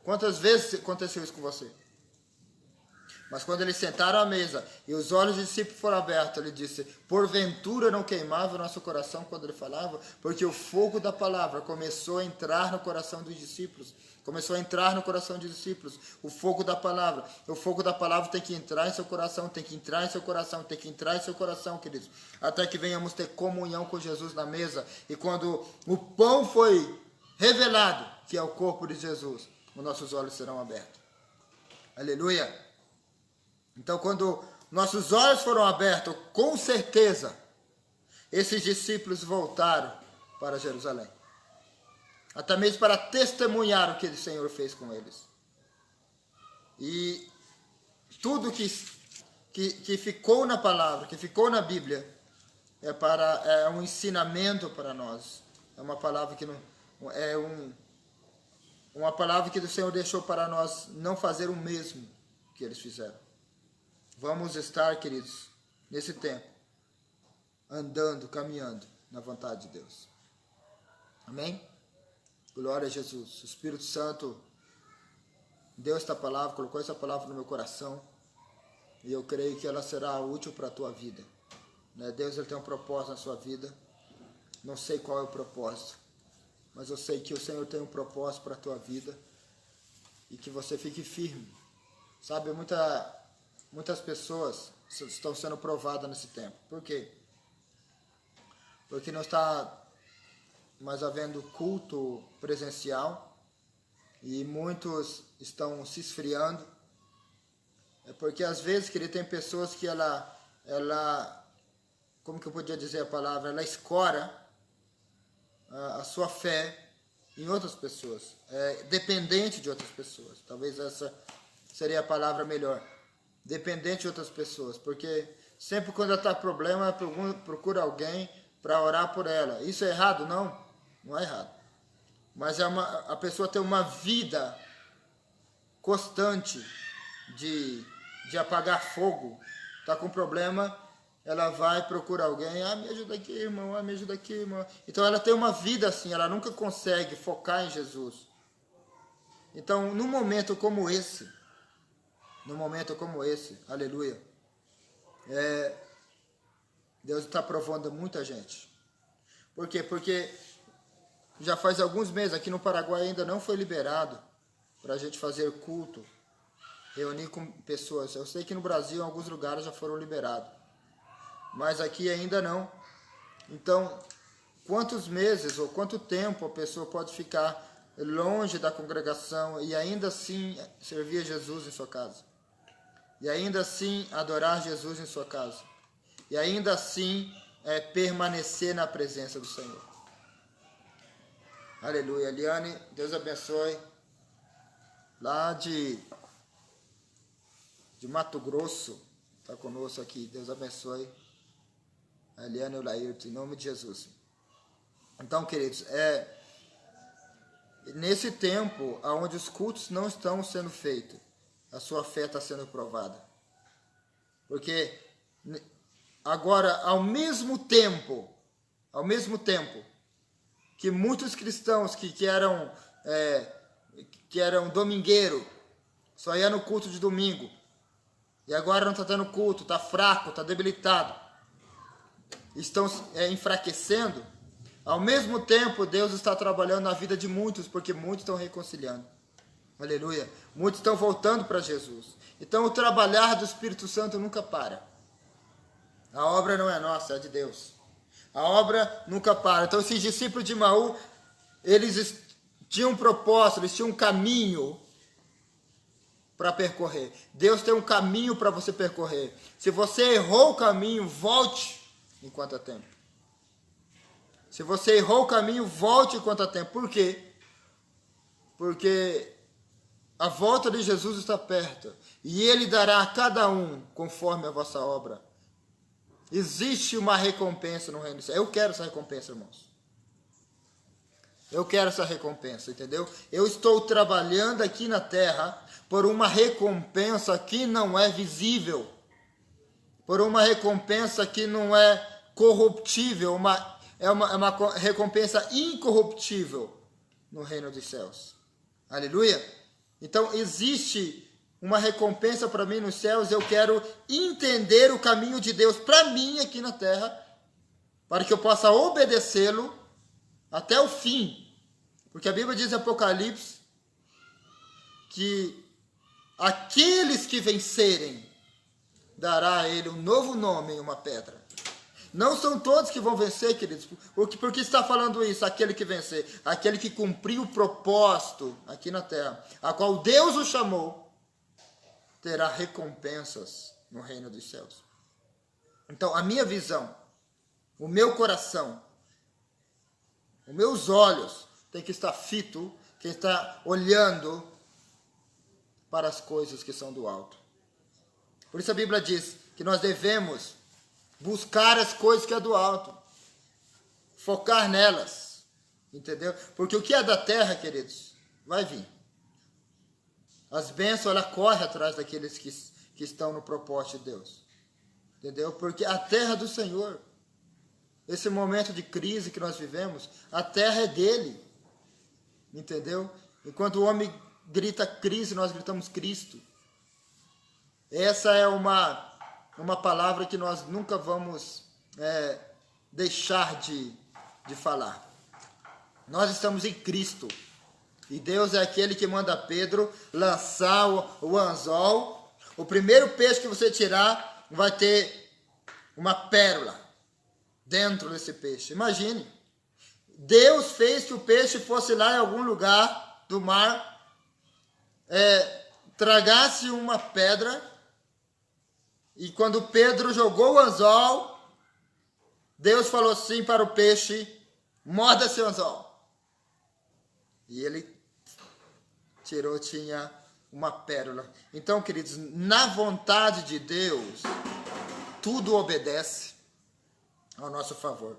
Quantas vezes aconteceu isso com você? Mas quando eles sentaram à mesa e os olhos dos discípulos foram abertos, ele disse: porventura não queimava o nosso coração quando ele falava? Porque o fogo da palavra começou a entrar no coração dos discípulos. Começou a entrar no coração dos discípulos. O fogo da palavra. O fogo da palavra tem que entrar em seu coração, tem que entrar em seu coração, tem que entrar em seu coração, queridos. Até que venhamos ter comunhão com Jesus na mesa. E quando o pão foi revelado, que é o corpo de Jesus, os nossos olhos serão abertos. Aleluia! Então, quando nossos olhos foram abertos, com certeza, esses discípulos voltaram para Jerusalém. Até mesmo para testemunhar o que o Senhor fez com eles. E tudo que ficou na palavra, que ficou na Bíblia, é um ensinamento para nós. É uma palavra que não uma palavra que o Senhor deixou para nós não fazer o mesmo que eles fizeram. Vamos estar, queridos, nesse tempo, andando, caminhando na vontade de Deus. Amém? Glória a Jesus. O Espírito Santo deu esta palavra, colocou essa palavra no meu coração, e eu creio que ela será útil para a tua vida. Deus ele tem um propósito na sua vida. Não sei qual é o propósito, mas eu sei que o Senhor tem um propósito para a tua vida e que você fique firme. Sabe, muitas pessoas estão sendo provadas nesse tempo. Por quê? Porque não está mais havendo culto presencial e muitos estão se esfriando. É porque às vezes, querido, tem pessoas que ela, como que eu podia dizer a palavra? Ela escora a sua fé em outras pessoas, é dependente de outras pessoas. Talvez essa seria a palavra melhor. Dependente de outras pessoas, porque sempre quando ela está com problema, ela procura alguém para orar por ela. Isso é errado? Não, não é errado. Mas a pessoa tem uma vida constante de apagar fogo. Está com problema, ela vai procurar alguém. Ah, me ajuda aqui, irmão. Ah, me ajuda aqui, irmão. Então ela tem uma vida assim, ela nunca consegue focar em Jesus. Então, num momento como esse, aleluia, Deus está provando muita gente. Por quê? Porque já faz alguns meses, aqui no Paraguai ainda não foi liberado para a gente fazer culto, reunir com pessoas. Eu sei que no Brasil, em alguns lugares já foram liberados, mas aqui ainda não. Então, quantos meses ou quanto tempo a pessoa pode ficar longe da congregação e ainda assim servir a Jesus em sua casa? E ainda assim adorar Jesus em sua casa? E ainda assim permanecer na presença do Senhor? Aleluia. Eliane, Deus abençoe. Lá de Mato Grosso, está conosco aqui. Deus abençoe a Eliane e o Laírton, em nome de Jesus. Então, queridos, nesse tempo onde os cultos não estão sendo feitos, a sua fé está sendo provada. Porque agora, ao mesmo tempo que muitos cristãos que eram domingueiro, só ia no culto de domingo, e agora não está tendo culto, está fraco, está debilitado, estão enfraquecendo, ao mesmo tempo Deus está trabalhando na vida de muitos, porque muitos estão reconciliando. Aleluia. Muitos estão voltando para Jesus. Então o trabalhar do Espírito Santo nunca para. A obra não é nossa, é de Deus. A obra nunca para. Então esses discípulos de Emaú, eles tinham um propósito, eles tinham um caminho para percorrer. Deus tem um caminho para você percorrer. Se você errou o caminho, volte enquanto há tempo. Se você errou o caminho, volte enquanto há tempo. Por quê? Porque a volta de Jesus está perto. E Ele dará a cada um conforme a vossa obra. Existe uma recompensa no reino do céu. Eu quero essa recompensa, irmãos. Eu quero essa recompensa, entendeu? Eu estou trabalhando aqui na terra por uma recompensa que não é visível. Por uma recompensa que não é corruptível. É uma recompensa incorruptível no reino dos céus. Aleluia! Então existe uma recompensa para mim nos céus. Eu quero entender o caminho de Deus para mim aqui na terra, para que eu possa obedecê-lo até o fim. Porque a Bíblia diz em Apocalipse que aqueles que vencerem, dará a ele um novo nome em uma pedra. Não são todos que vão vencer, queridos. Por que está falando isso? Aquele que vencer, aquele que cumpriu o propósito aqui na terra, a qual Deus o chamou, terá recompensas no reino dos céus. Então, a minha visão, o meu coração, os meus olhos tem que estar fito, que está olhando para as coisas que são do alto. Por isso a Bíblia diz que nós devemos buscar as coisas que é do alto, focar nelas, entendeu? Porque o que é da terra, queridos, vai vir. As bênçãos, ela corre atrás daqueles que estão no propósito de Deus, entendeu? Porque a terra é do Senhor. Esse momento de crise que nós vivemos, a terra é dele, entendeu? Enquanto o homem grita crise, nós gritamos Cristo. Essa é uma palavra que nós nunca vamos deixar de de falar. Nós estamos em Cristo. E Deus é aquele que manda Pedro lançar o anzol. O primeiro peixe que você tirar vai ter uma pérola dentro desse peixe. Imagine. Deus fez que o peixe fosse lá em algum lugar do mar, tragasse uma pedra, e quando Pedro jogou o anzol, Deus falou assim para o peixe: morda seu anzol. E ele tirou, tinha uma pérola. Então, queridos, na vontade de Deus, tudo obedece ao nosso favor.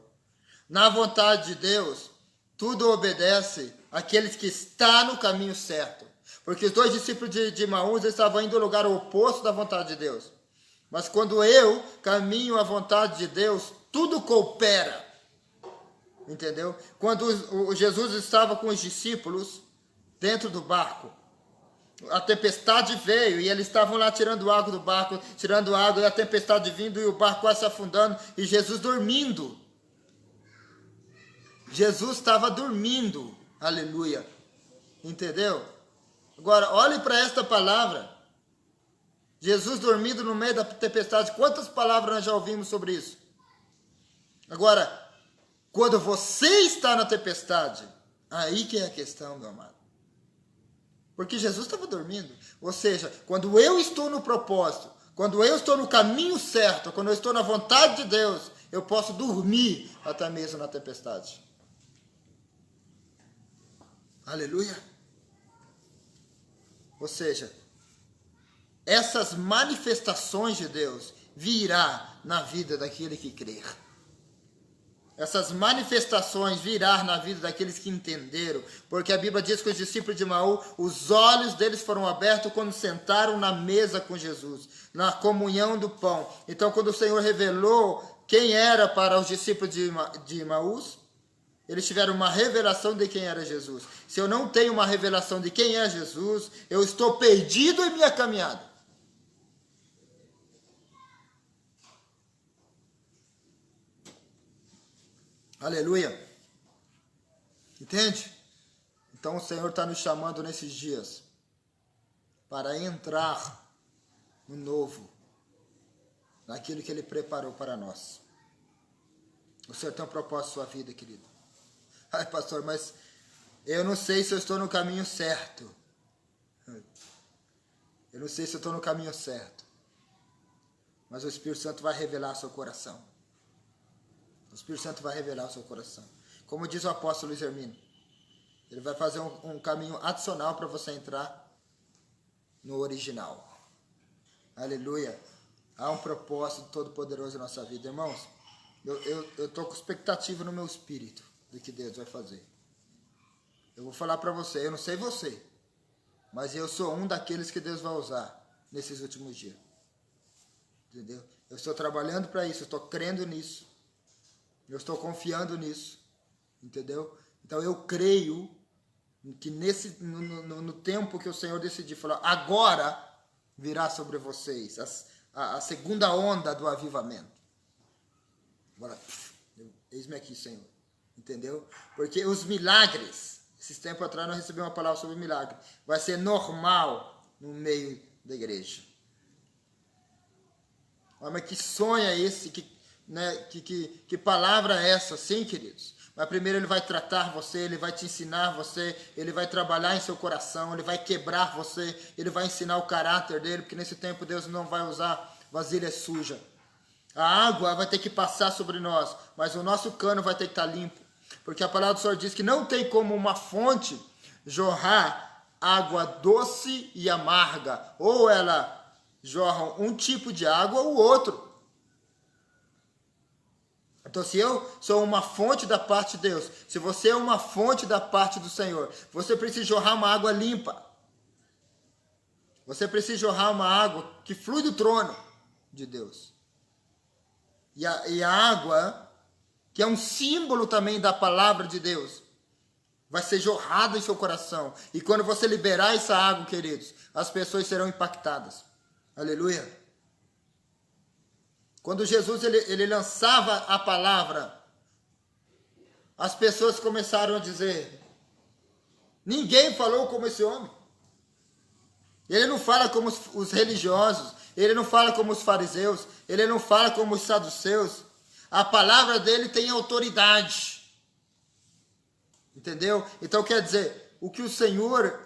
Na vontade de Deus, tudo obedece àqueles que estão no caminho certo. Porque os dois discípulos de Emaús estavam indo ao lugar oposto da vontade de Deus. Mas quando eu caminho à vontade de Deus, tudo coopera. Entendeu? Quando Jesus estava com os discípulos dentro do barco, a tempestade veio e eles estavam lá tirando água do barco, tirando água, e a tempestade vindo e o barco quase se afundando, e Jesus dormindo. Jesus estava dormindo, aleluia, entendeu? Agora, olhe para esta palavra, Jesus dormindo no meio da tempestade. Quantas palavras nós já ouvimos sobre isso? Agora, quando você está na tempestade, aí que é a questão, meu amado. Porque Jesus estava dormindo. Ou seja, quando eu estou no propósito, quando eu estou no caminho certo, quando eu estou na vontade de Deus, eu posso dormir até mesmo na tempestade. Aleluia. Ou seja, essas manifestações de Deus virá na vida daquele que crer. Essas manifestações virá na vida daqueles que entenderam, porque a Bíblia diz que os discípulos de Emaús, os olhos deles foram abertos quando sentaram na mesa com Jesus, na comunhão do pão. Então, quando o Senhor revelou quem era para os discípulos de Emaús, eles tiveram uma revelação de quem era Jesus. Se eu não tenho uma revelação de quem é Jesus, eu estou perdido em minha caminhada. Aleluia. Entende? Então o Senhor está nos chamando nesses dias para entrar no novo, naquilo que Ele preparou para nós. O Senhor tem um propósito na sua vida, querido. Ai, pastor, mas eu não sei se eu estou no caminho certo. Eu não sei se eu estou no caminho certo. Mas o Espírito Santo vai revelar seu coração. O Espírito Santo vai revelar o seu coração. Como diz o apóstolo Luiz Hermino, ele vai fazer um caminho adicional para você entrar no original. Aleluia. Há um propósito todo-poderoso na nossa vida. Irmãos, eu estou com expectativa no meu espírito do que Deus vai fazer. Eu vou falar para você, eu não sei você, mas eu sou um daqueles que Deus vai usar nesses últimos dias. Entendeu? Eu estou trabalhando para isso, eu estou crendo nisso. Eu estou confiando nisso, entendeu? Então eu creio que no tempo que o Senhor decidir falar, agora virá sobre vocês a segunda onda do avivamento. Agora, eis-me aqui, Senhor, entendeu? Porque os milagres, esses tempos atrás nós recebemos uma palavra sobre milagre, vai ser normal no meio da igreja. Mas que sonho é esse que palavra é essa, sim, queridos? Mas primeiro Ele vai tratar você, Ele vai te ensinar você, Ele vai trabalhar em seu coração, Ele vai quebrar você, Ele vai ensinar o caráter dele, porque nesse tempo Deus não vai usar vasilha suja. A água vai ter que passar sobre nós, mas o nosso cano vai ter que estar limpo, porque a palavra do Senhor diz que não tem como uma fonte jorrar água doce e amarga, ou ela jorra um tipo de água ou outro. Então, se eu sou uma fonte da parte de Deus, se você é uma fonte da parte do Senhor, você precisa jorrar uma água limpa. Você precisa jorrar uma água que flui do trono de Deus. E a água, que é um símbolo também da palavra de Deus, vai ser jorrada em seu coração. E quando você liberar essa água, queridos, as pessoas serão impactadas. Aleluia. Quando Jesus ele lançava a palavra, as pessoas começaram a dizer: ninguém falou como esse homem. Ele não fala como os religiosos, ele não fala como os fariseus, ele não fala como os saduceus. A palavra dele tem autoridade. Entendeu? Então quer dizer, o que o Senhor,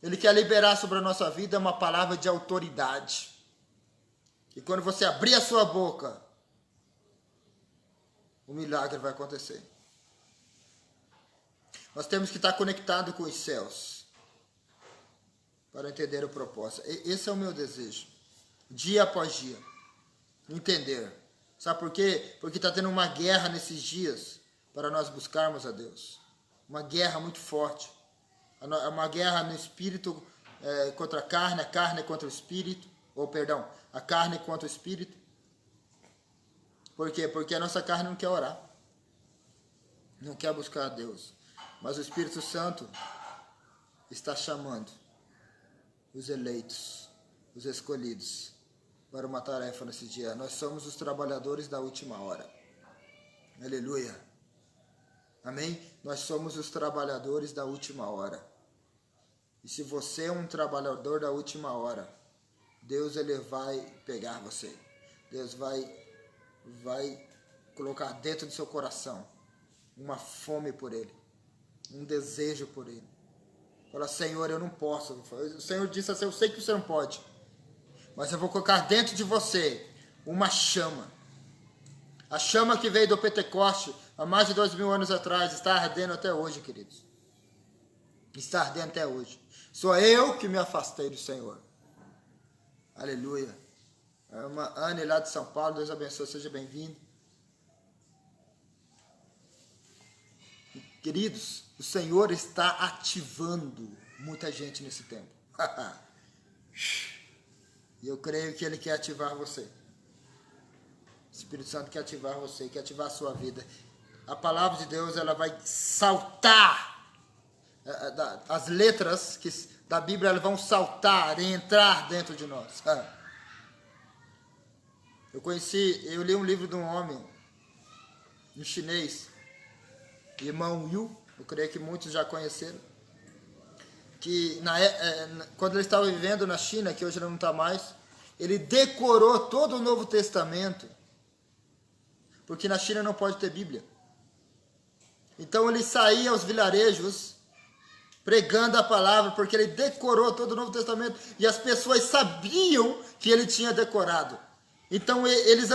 Ele quer liberar sobre a nossa vida é uma palavra de autoridade. E quando você abrir a sua boca, o milagre vai acontecer. Nós temos que estar conectados com os céus para entender o propósito. Esse é o meu desejo. Dia após dia. Entender. Sabe por quê? Porque está tendo uma guerra nesses dias para nós buscarmos a Deus. Uma guerra muito forte. Uma guerra no espírito contra a carne contra o espírito. A carne contra o espírito. Por quê? Porque a nossa carne não quer orar. Não quer buscar a Deus. Mas o Espírito Santo está chamando os eleitos, os escolhidos, para uma tarefa nesse dia. Nós somos os trabalhadores da última hora. Aleluia. Amém? Nós somos os trabalhadores da última hora. E se você é um trabalhador da última hora, Deus ele vai pegar você. Deus vai colocar dentro do seu coração uma fome por Ele, um desejo por Ele. Fala: Senhor, eu não posso. O Senhor disse assim: eu sei que você não pode, mas eu vou colocar dentro de você uma chama. A chama que veio do Pentecoste há mais de 2000 anos atrás está ardendo até hoje, queridos. Está ardendo até hoje. Sou eu que me afastei do Senhor. Aleluia. É uma Anne lá de São Paulo, Deus abençoe, seja bem-vindo. Queridos, o Senhor está ativando muita gente nesse tempo. E eu creio que Ele quer ativar você. O Espírito Santo quer ativar você, quer ativar a sua vida. A palavra de Deus, ela vai saltar. As letras da Bíblia, elas vão saltar e entrar dentro de nós. Eu li um livro de um homem, em chinês, irmão Yu, eu creio que muitos já conheceram, que quando ele estava vivendo na China, que hoje ele não está mais, ele decorou todo o Novo Testamento, porque na China não pode ter Bíblia. Então ele saía aos vilarejos, pregando a palavra, porque ele decorou todo o Novo Testamento, e as pessoas sabiam que ele tinha decorado. Então eles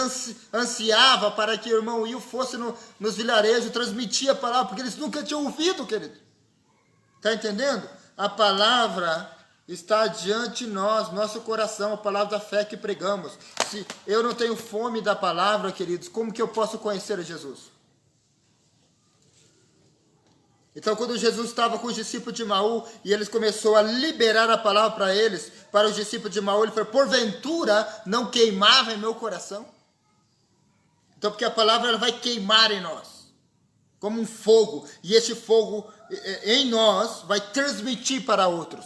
ansiavam para que o irmão Will fosse nos vilarejos, transmitir a palavra, porque eles nunca tinham ouvido, querido. Está entendendo? A palavra está diante de nós, nosso coração, a palavra da fé que pregamos. Se eu não tenho fome da palavra, queridos, como que eu posso conhecer a Jesus? Então, quando Jesus estava com os discípulos de Emaú e eles começaram a liberar a palavra para eles, para os discípulos de Emaú, ele falou: porventura não queimava em meu coração? Então, porque a palavra ela vai queimar em nós, como um fogo, e esse fogo em nós vai transmitir para outros.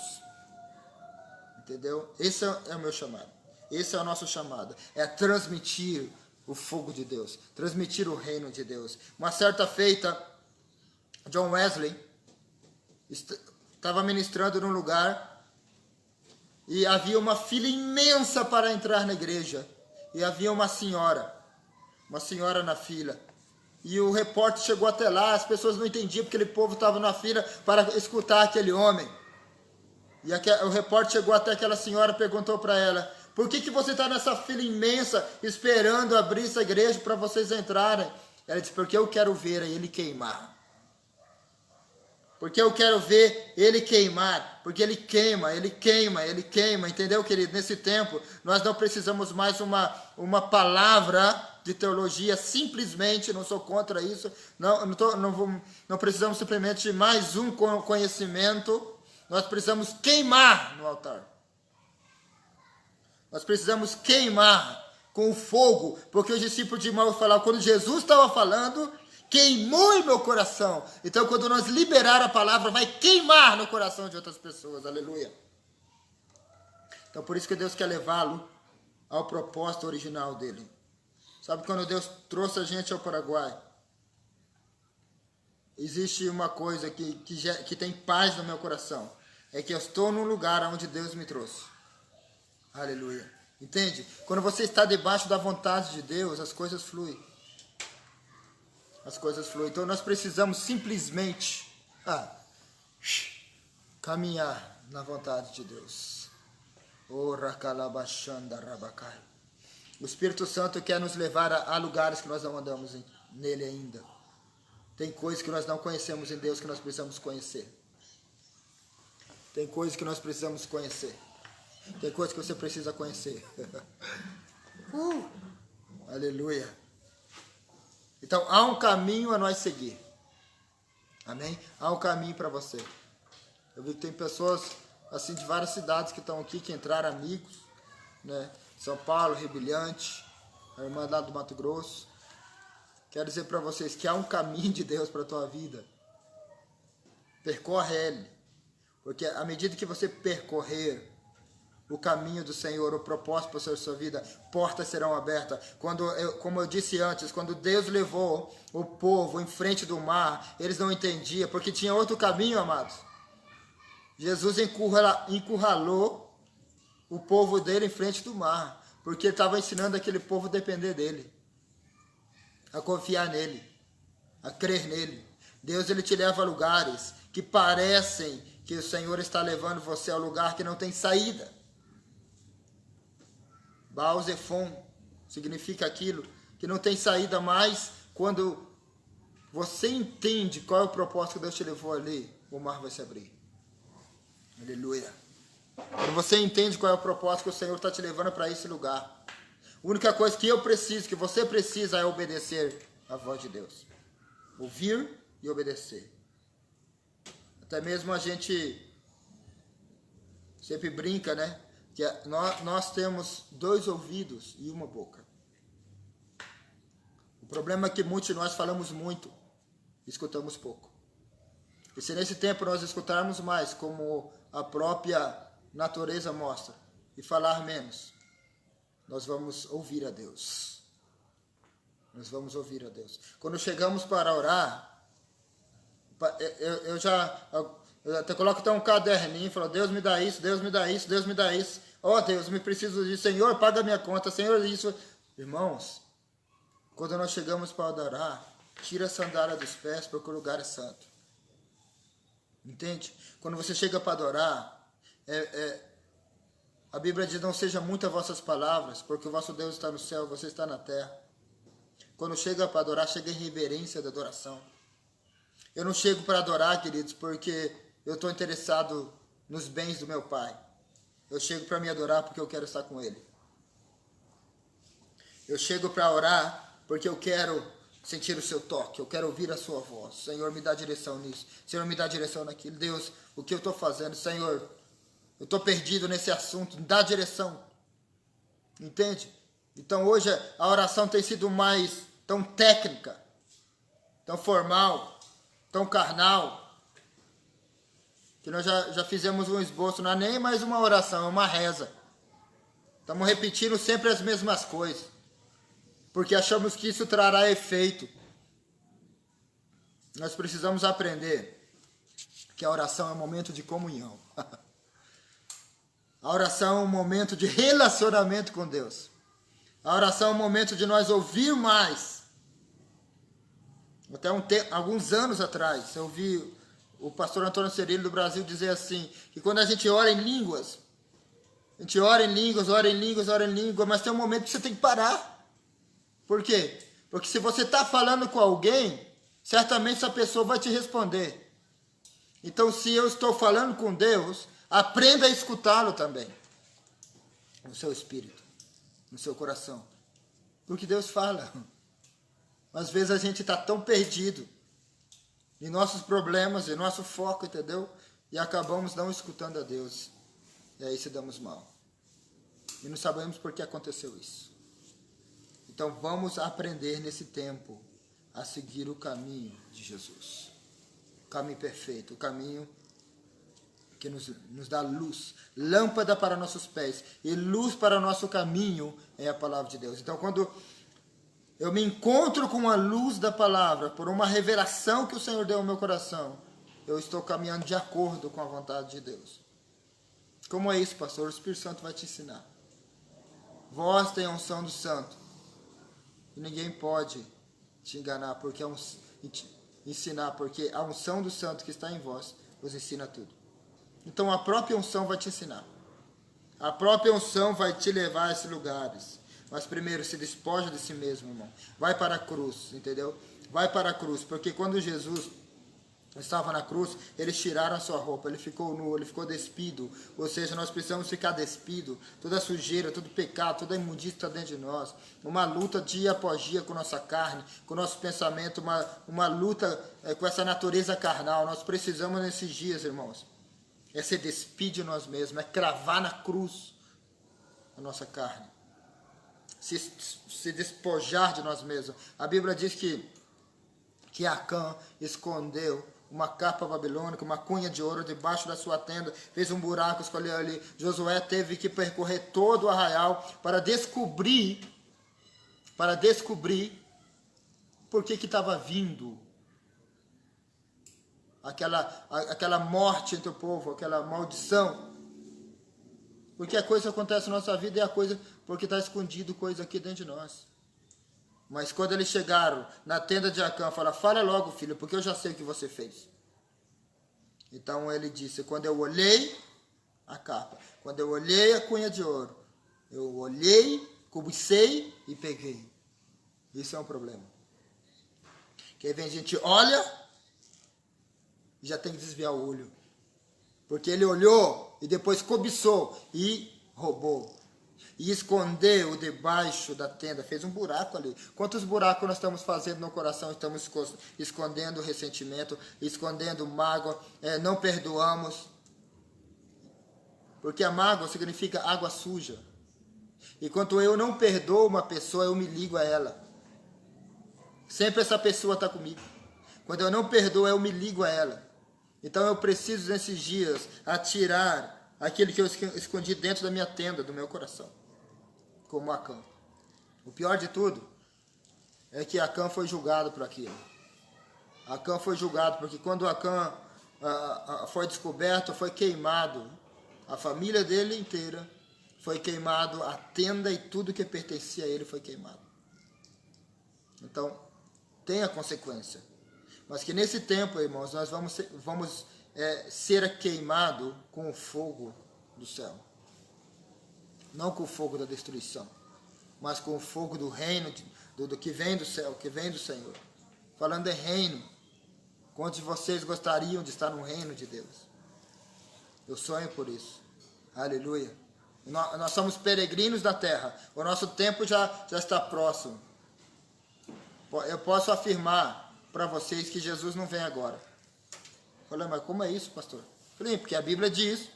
Entendeu? Esse é o meu chamado. Esse é o nosso chamado. É transmitir o fogo de Deus, transmitir o reino de Deus. Uma certa feita, John Wesley estava ministrando num lugar e havia uma fila imensa para entrar na igreja. E havia uma senhora na fila. E o repórter chegou até lá, as pessoas não entendiam porque aquele povo estava na fila para escutar aquele homem. E o repórter chegou até aquela senhora e perguntou para ela: por que você está nessa fila imensa esperando abrir essa igreja para vocês entrarem? Ela disse: porque eu quero ver ele queimar. Porque eu quero ver ele queimar. Porque ele queima, entendeu, querido? Nesse tempo, nós não precisamos mais uma palavra de teologia, simplesmente, não sou contra isso, não precisamos simplesmente de mais um conhecimento, nós precisamos queimar no altar. Nós precisamos queimar com o fogo, porque os discípulos de Emaús falavam, quando Jesus estava falando, queimou em meu coração. Então, quando nós liberar a palavra, vai queimar no coração de outras pessoas. Aleluia. Então, por isso que Deus quer levá-lo ao propósito original dele. Sabe quando Deus trouxe a gente ao Paraguai? existe uma coisa que tem paz no meu coração. É que eu estou num lugar onde Deus me trouxe. Aleluia. Entende? Quando você está debaixo da vontade de Deus, as coisas fluem. As coisas fluem. Então nós precisamos simplesmente caminhar na vontade de Deus. O Espírito Santo quer nos levar a lugares que nós não andamos nele ainda. Tem coisas que nós não conhecemos em Deus que nós precisamos conhecer. Tem coisas que nós precisamos conhecer. Tem coisas que você precisa conhecer. Aleluia. Então, há um caminho a nós seguir. Amém? Há um caminho para você. Eu vi que tem pessoas assim de várias cidades que estão aqui, que entraram amigos, né? São Paulo, Rio Brilhante, a irmã lá do Mato Grosso. Quero dizer para vocês que há um caminho de Deus para a tua vida. Percorre ele. Porque à medida que você percorrer o caminho do Senhor, o propósito para a sua vida, portas serão abertas. Como eu disse antes, quando Deus levou o povo em frente do mar, eles não entendiam, porque tinha outro caminho, amados. Jesus encurralou o povo dele em frente do mar, porque ele estava ensinando aquele povo a depender dele, a confiar nele, a crer nele. Deus, ele te leva a lugares que parecem que o Senhor está levando você ao lugar que não tem saída. Baal Zephon significa aquilo que não tem saída mais. Quando você entende qual é o propósito que Deus te levou ali, o mar vai se abrir. Aleluia. Quando você entende qual é o propósito que o Senhor está te levando para esse lugar, a única coisa que eu preciso, que você precisa, é obedecer a voz de Deus. Ouvir e obedecer. Até mesmo a gente sempre brinca, né? Que nós temos 2 ouvidos e uma boca. O problema é que muitos de nós falamos muito, escutamos pouco. E se nesse tempo nós escutarmos mais, como a própria natureza mostra, e falar menos, nós vamos ouvir a Deus. Nós vamos ouvir a Deus. Quando chegamos para orar, eu até coloco até um caderninho e falo: Deus me dá isso, Deus me dá isso, Deus me dá isso. Oh Deus, me preciso disso. Senhor, paga a minha conta. Senhor, isso. Irmãos, quando nós chegamos para adorar, tira a sandália dos pés, porque o lugar é santo. Entende? Quando você chega para adorar, a Bíblia diz: não seja muitas vossas palavras, porque o vosso Deus está no céu, você está na terra. Quando chega para adorar, chega em reverência da adoração. Eu não chego para adorar, queridos, porque eu estou interessado nos bens do meu Pai. Eu chego para me adorar porque eu quero estar com Ele. Eu chego para orar porque eu quero sentir o seu toque, eu quero ouvir a sua voz. Senhor, me dá direção nisso. Senhor, me dá direção naquilo. Deus, o que eu estou fazendo? Senhor, eu estou perdido nesse assunto, me dá direção. Entende? Então hoje a oração tem sido mais tão técnica, tão formal, tão carnal, que nós já fizemos um esboço. Não é nem mais uma oração, é uma reza. Estamos repetindo sempre as mesmas coisas, porque achamos que isso trará efeito. Nós precisamos aprender que a oração é um momento de comunhão. A oração é um momento de relacionamento com Deus. A oração é um momento de nós ouvir mais. Até alguns anos atrás, eu ouvi o pastor Antônio Cerilho do Brasil dizer assim, que quando a gente ora em línguas, a gente ora em línguas, mas tem um momento que você tem que parar. Por quê? Porque se você está falando com alguém, certamente essa pessoa vai te responder. Então, se eu estou falando com Deus, aprenda a escutá-lo também. No seu espírito, no seu coração. Porque Deus fala. Às vezes a gente está tão perdido em nossos problemas, em nosso foco, entendeu? E acabamos não escutando a Deus. E aí se damos mal. E não sabemos por que aconteceu isso. Então vamos aprender nesse tempo a seguir o caminho de Jesus. O caminho perfeito, o caminho que nos dá luz, lâmpada para nossos pés e luz para o nosso caminho é a palavra de Deus. Então quando eu me encontro com a luz da palavra, por uma revelação que o Senhor deu ao meu coração, eu estou caminhando de acordo com a vontade de Deus. Como é isso, pastor? O Espírito Santo vai te ensinar. Vós tem a unção do Santo. E ninguém pode te enganar, porque ensinar, porque a unção do Santo que está em vós vos ensina tudo. Então a própria unção vai te ensinar. A própria unção vai te levar a esses lugares. Mas primeiro, se despoja de si mesmo, irmão. Vai para a cruz, entendeu? Vai para a cruz, porque quando Jesus estava na cruz, eles tiraram a sua roupa, ele ficou nu, ele ficou despido. Ou seja, nós precisamos ficar despido. Toda a sujeira, todo pecado, toda a imundícia está dentro de nós. Uma luta dia após dia com nossa carne, com o nosso pensamento, uma luta com essa natureza carnal. Nós precisamos nesses dias, irmãos, é se despedir de nós mesmos, é cravar na cruz a nossa carne. Se despojar de nós mesmos. A Bíblia diz que Acã escondeu uma capa babilônica, uma cunha de ouro debaixo da sua tenda, fez um buraco, escolheu ali. Josué teve que percorrer todo o arraial para descobrir por que estava vindo aquela morte entre o povo, aquela maldição. Porque a coisa acontece na nossa vida, é a coisa porque está escondido coisa aqui dentro de nós. Mas quando eles chegaram na tenda de Acã, falaram, fala logo, filho, porque eu já sei o que você fez. Então ele disse, quando eu olhei a capa, quando eu olhei a cunha de ouro, eu olhei, cobicei e peguei. Isso é um problema. Que aí vem gente, olha, e já tem que desviar o olho. Porque ele olhou e depois cobiçou e roubou. E escondeu debaixo da tenda, fez um buraco ali. Quantos buracos nós estamos fazendo no coração? Estamos escondendo ressentimento, escondendo mágoa, não perdoamos. Porque a mágoa significa água suja. E quando eu não perdoo uma pessoa, eu me ligo a ela. Sempre essa pessoa está comigo. Quando eu não perdoo, eu me ligo a ela. Então eu preciso nesses dias atirar aquilo que eu escondi dentro da minha tenda, do meu coração. Como Acã. O pior de tudo é que Acã foi julgado por aquilo. Acã foi julgado porque quando Acã foi descoberto, foi queimado. A família dele inteira foi queimado, a tenda e tudo que pertencia a ele foi queimado. Então, tem a consequência. Mas que nesse tempo, irmãos, nós vamos ser queimados com o fogo do céu. Não com o fogo da destruição, mas com o fogo do reino, do que vem do céu, que vem do Senhor. Falando em reino, quantos de vocês gostariam de estar no reino de Deus? Eu sonho por isso. Aleluia. Nós somos peregrinos da terra. O nosso tempo já está próximo. Eu posso afirmar para vocês que Jesus não vem agora. Falei, mas como é isso, pastor? Falei, porque a Bíblia diz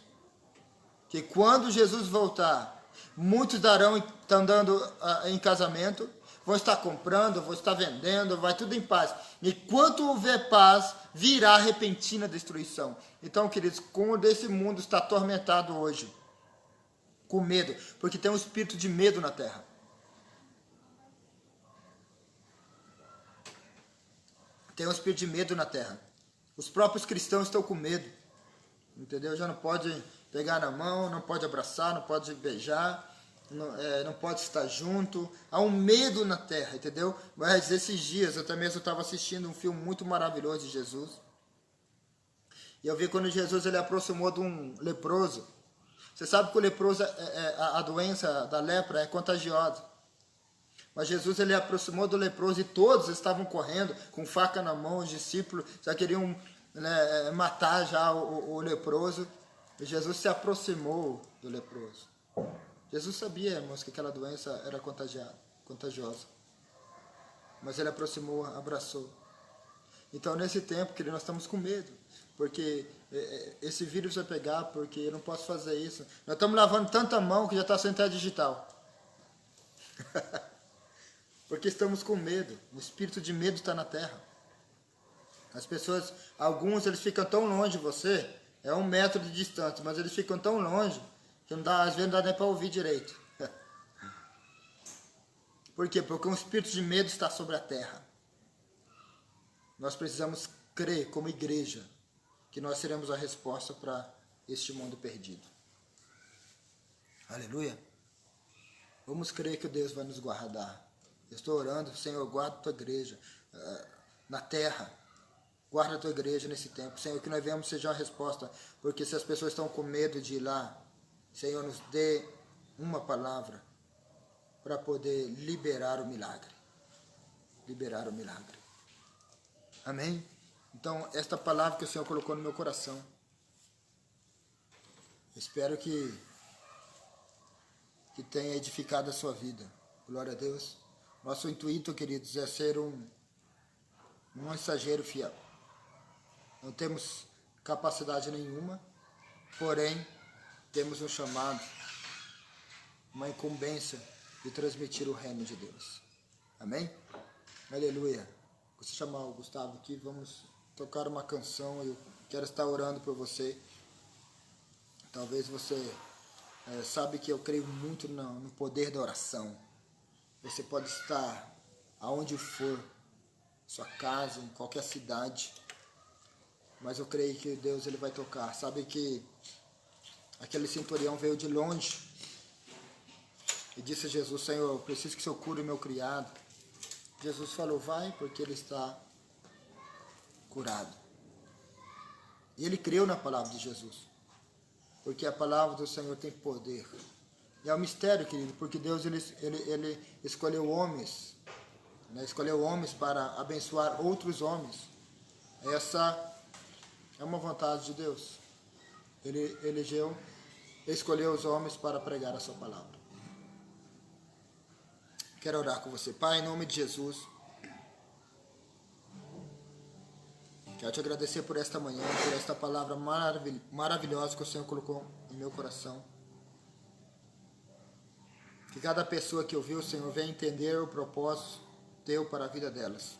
que quando Jesus voltar, muitos estão dando em casamento, vão estar comprando, vão estar vendendo, vai tudo em paz. E quando houver paz, virá repentina destruição. Então, queridos, quando esse mundo está atormentado hoje, com medo, porque tem um espírito de medo na terra. Tem um espírito de medo na terra. Os próprios cristãos estão com medo. Entendeu? Já não pode pegar na mão, não pode abraçar, não pode beijar, não pode estar junto. Há um medo na terra, entendeu? Mas esses dias eu também estava assistindo um filme muito maravilhoso de Jesus. E eu vi quando Jesus ele aproximou de um leproso. Você sabe que o leproso, a doença da lepra é contagiosa. Mas Jesus ele aproximou do leproso e todos estavam correndo com faca na mão. Os discípulos já queriam matar já o leproso. E Jesus se aproximou do leproso. Jesus sabia, irmãos, que aquela doença era contagiosa. Mas ele aproximou, abraçou. Então, nesse tempo, que nós estamos com medo. Porque esse vírus vai pegar, porque eu não posso fazer isso. Nós estamos lavando tanta mão que já está sem digital. Porque estamos com medo. O espírito de medo está na terra. As pessoas, alguns, eles ficam tão longe de você, é 1 metro de distância, mas eles ficam tão longe que às vezes não dá nem para ouvir direito. Por quê? Porque um espírito de medo está sobre a terra. Nós precisamos crer como igreja que nós seremos a resposta para este mundo perdido. Aleluia. Vamos crer que Deus vai nos guardar. Eu estou orando, Senhor, guarda a tua igreja na terra. Guarda a tua igreja nesse tempo. Senhor, que nós venhamos seja uma resposta. Porque se as pessoas estão com medo de ir lá, Senhor, nos dê uma palavra para poder liberar o milagre. Liberar o milagre. Amém? Então, esta palavra que o Senhor colocou no meu coração, espero que tenha edificado a sua vida. Glória a Deus. Nosso intuito, queridos, é ser um mensageiro fiel. Não temos capacidade nenhuma, porém, temos um chamado, uma incumbência de transmitir o reino de Deus. Amém? Aleluia. Vou chamar o Gustavo aqui, vamos tocar uma canção. Eu quero estar orando por você. Talvez você sabe que eu creio muito no poder da oração. Você pode estar aonde for, sua casa, em qualquer cidade, mas eu creio que Deus ele vai tocar. Sabe que aquele centurião veio de longe e disse a Jesus: Senhor, eu preciso que o Senhor cure o meu criado. Jesus falou: vai, porque ele está curado. E ele creu na palavra de Jesus, porque a palavra do Senhor tem poder. E é um mistério, querido, porque Deus ele escolheu homens, né? Escolheu homens para abençoar outros homens. Essa é uma vontade de Deus. Ele escolheu os homens para pregar a sua palavra. Quero orar com você. Pai, em nome de Jesus, quero te agradecer por esta manhã, por esta palavra maravilhosa que o Senhor colocou no meu coração. Que cada pessoa que ouviu, Senhor, venha entender o propósito teu para a vida delas.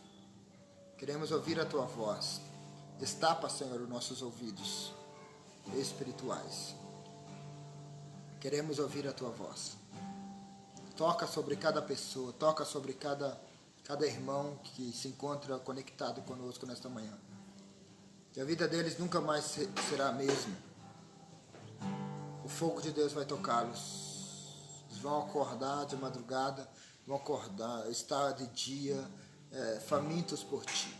Queremos ouvir a tua voz. Destapa, Senhor, os nossos ouvidos espirituais. Queremos ouvir a tua voz. Toca sobre cada pessoa, toca sobre cada irmão que se encontra conectado conosco nesta manhã. Que a vida deles nunca mais será a mesma. O fogo de Deus vai tocá-los. Eles vão acordar de madrugada, vão acordar, estar de dia, famintos por ti,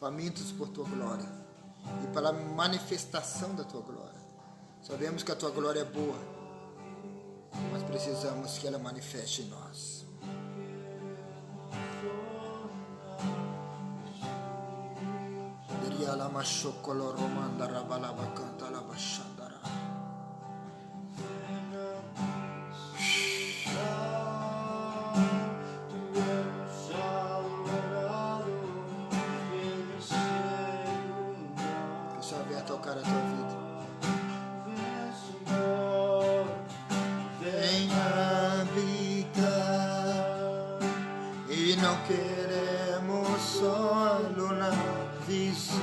famintos por tua glória e pela manifestação da tua glória. Sabemos que a tua glória é boa, mas precisamos que ela manifeste em nós. Que o Senhor venha tocar a tua vida. Venha habitar, e não queremos solo na visita.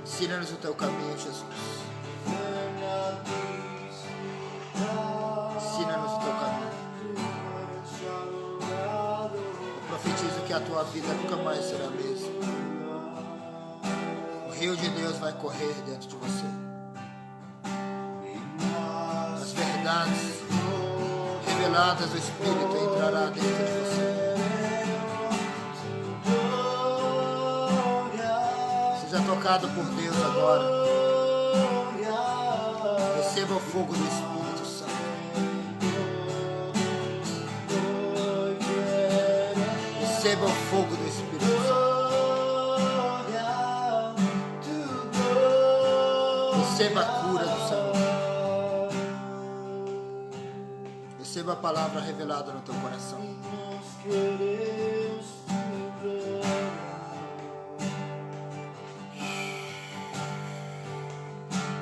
Ensina-nos o teu caminho, Jesus. Ensina-nos o teu caminho. Eu profetizo que a tua vida nunca mais será a mesma. O rio de Deus vai correr dentro de você. As verdades reveladas do Espírito entrará dentro de você. Seja tocado por Deus agora. Receba o fogo do Espírito Santo. Receba o fogo do Espírito Santo. Receba a cura do Senhor. Receba a palavra revelada no teu coração.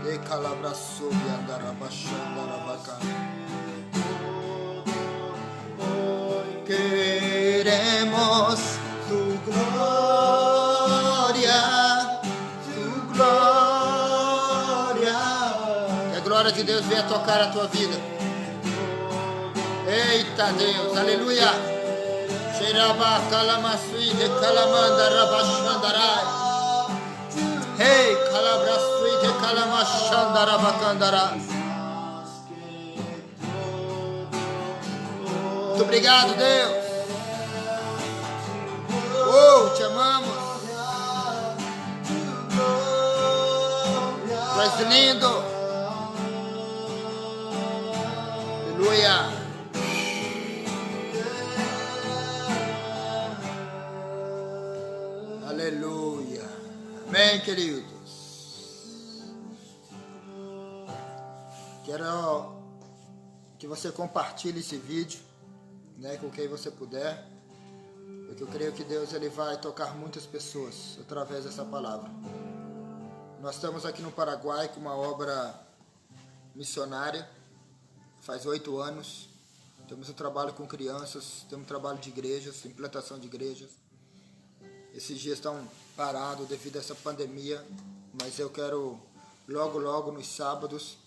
E calabraçou e andarabachanda. Queremos tu glória, tu glória. Que a glória de Deus venha tocar a tua vida. Eita Deus, aleluia. Xeraba calamasui de calamanda rabachandarai. Ei, calabrasui de calamachandarabacandara. Muito obrigado, Deus. Oh, te amamos. Tu és lindo. Aleluia. Aleluia. Amém, queridos. Quero que você compartilhe esse vídeo, né, com quem você puder, porque eu creio que Deus ele vai tocar muitas pessoas através dessa palavra. Nós estamos aqui no Paraguai com uma obra missionária, faz 8 anos. Temos um trabalho com crianças, temos um trabalho de igrejas, implantação de igrejas. Esses dias estão parados devido a essa pandemia, mas eu quero logo nos sábados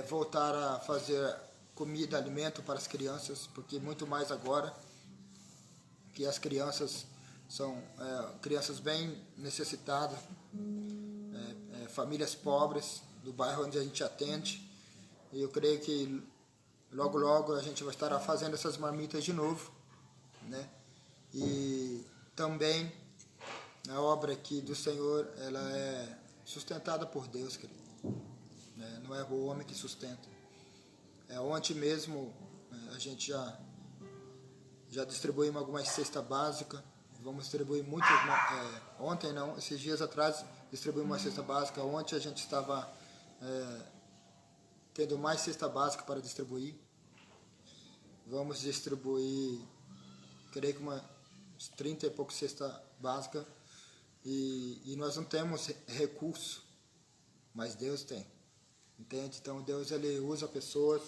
voltar a fazer comida, alimento para as crianças, porque muito mais agora que as crianças são crianças bem necessitadas, famílias pobres do bairro onde a gente atende, e eu creio que logo a gente vai estar fazendo essas marmitas de novo, né? E também a obra aqui do Senhor, ela é sustentada por Deus, querido, né? Não é o homem que sustenta. Ontem mesmo a gente já distribuímos algumas cestas básicas. Vamos distribuir muitas. Ontem não, esses dias atrás distribuímos uma cesta básica. Ontem a gente estava tendo mais cesta básica para distribuir. Vamos distribuir, creio que uns 30 e poucos cestas básicas. E nós não temos recurso, mas Deus tem. Entende? Então Deus ele usa pessoas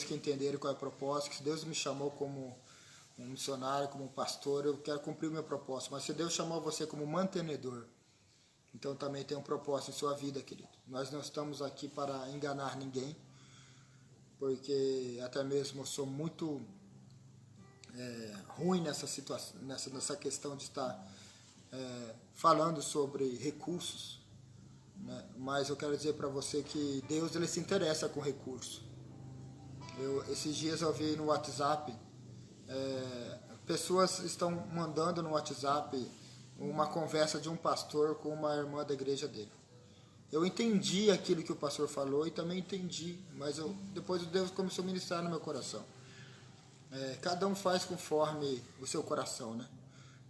que entenderam qual é o propósito. Se Deus me chamou como um missionário, como um pastor, eu quero cumprir o meu propósito. Mas se Deus chamou você como mantenedor, então também tem um propósito em sua vida, querido. Nós não estamos aqui para enganar ninguém, porque até mesmo eu sou muito ruim nessa situação, nessa questão de estar falando sobre recursos. Mas eu quero dizer para você que Deus ele se interessa com recursos. Esses dias eu vi no WhatsApp, pessoas estão mandando no WhatsApp uma conversa de um pastor com uma irmã da igreja dele. Eu entendi aquilo que o pastor falou e também entendi, mas depois Deus começou a ministrar no meu coração. Cada um faz conforme o seu coração, né?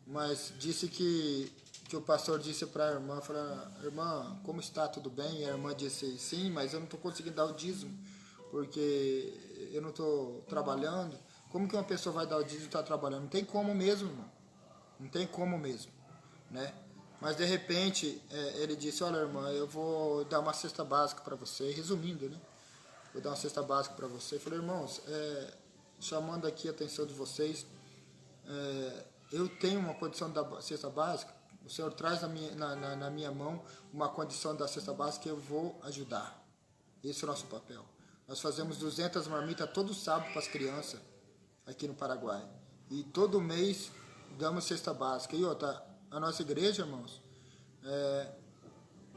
Mas disse que o pastor disse para a irmã, falou: irmã, como está? Tudo bem? E a irmã disse: sim, mas eu não estou conseguindo dar o dízimo, porque eu não estou trabalhando. Como que uma pessoa vai dar o dízimo e está trabalhando? Não tem como mesmo, irmão. Não tem como mesmo, né? Mas de repente ele disse: olha, irmã, eu vou dar uma cesta básica para você, resumindo, né? Vou dar uma cesta básica para você. Eu falei: irmãos, chamando aqui a atenção de vocês, eu tenho uma condição da cesta básica. O Senhor traz na minha mão uma condição da cesta básica que eu vou ajudar. Esse é o nosso papel. Nós fazemos 200 marmitas todo sábado para as crianças aqui no Paraguai. E todo mês damos cesta básica. E outra, a nossa igreja, irmãos,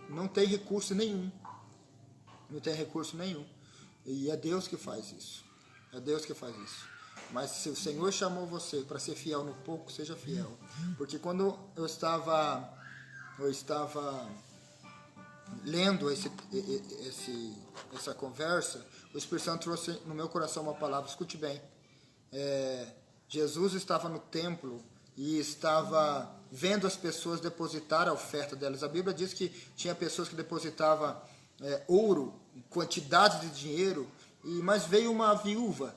não tem recurso nenhum. Não tem recurso nenhum. E é Deus que faz isso. É Deus que faz isso. Mas se o Senhor chamou você para ser fiel no pouco, seja fiel. Porque quando eu estava lendo essa conversa, o Espírito Santo trouxe no meu coração uma palavra. Escute bem. Jesus estava no templo e estava vendo as pessoas depositar a oferta delas. A Bíblia diz que tinha pessoas que depositavam ouro, quantidade de dinheiro, mas veio uma viúva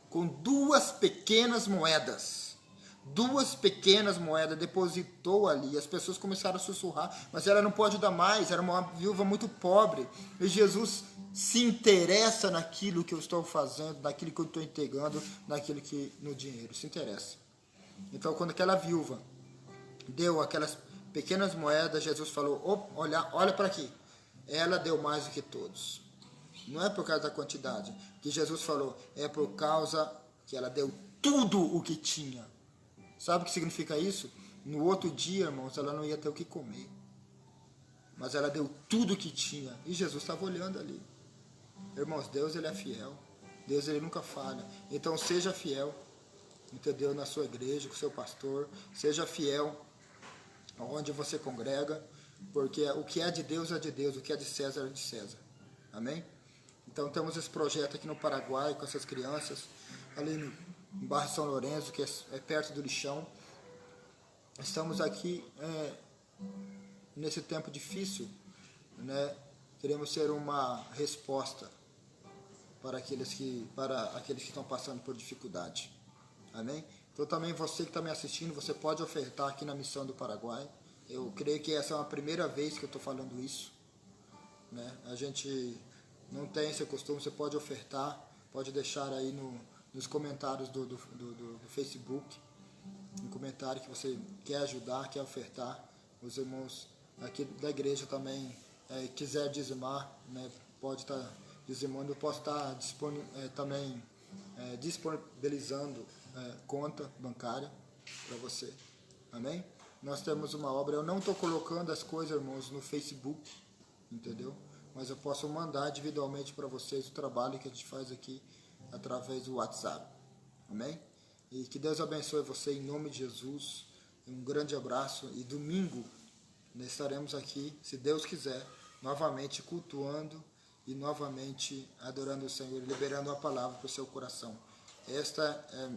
com 2 pequenas moedas. 2 pequenas moedas, depositou ali. As pessoas começaram a sussurrar, mas ela não pode dar mais, era uma viúva muito pobre. E Jesus se interessa naquilo que eu estou fazendo, naquilo que eu estou entregando, no dinheiro, se interessa. Então, quando aquela viúva deu aquelas pequenas moedas, Jesus falou: olha para aqui, ela deu mais do que todos. Não é por causa da quantidade. Que Jesus falou, é por causa que ela deu tudo o que tinha. Sabe o que significa isso? No outro dia, irmãos, ela não ia ter o que comer. Mas ela deu tudo o que tinha. E Jesus estava olhando ali. Irmãos, Deus ele é fiel. Deus ele nunca falha. Então seja fiel, entendeu? Na sua igreja, com o seu pastor. Seja fiel onde você congrega. Porque o que é de Deus é de Deus. O que é de César é de César. Amém? Então temos esse projeto aqui no Paraguai com essas crianças. Ali no bairro São Lourenço, que é perto do lixão. Estamos aqui nesse tempo difícil, né? Queremos ser uma resposta para aqueles que estão passando por dificuldade. Amém? Então também você que está me assistindo, você pode ofertar aqui na Missão do Paraguai. Eu creio que essa é a primeira vez que eu estou falando isso, né? A gente não tem esse costume, você pode ofertar, pode deixar aí nos comentários do Facebook, um comentário que você quer ajudar, quer ofertar. Os irmãos aqui da igreja também quiser dizimar, né, pode estar dizimando. Eu posso estar também disponibilizando conta bancária para você. Amém? Nós temos uma obra, eu não estou colocando as coisas, irmãos, no Facebook, entendeu? Mas eu posso mandar individualmente para vocês o trabalho que a gente faz aqui através do WhatsApp. Amém? E que Deus abençoe você em nome de Jesus. Um grande abraço. E domingo nós estaremos aqui, se Deus quiser, novamente cultuando e novamente adorando o Senhor, liberando a palavra para o seu coração. Esta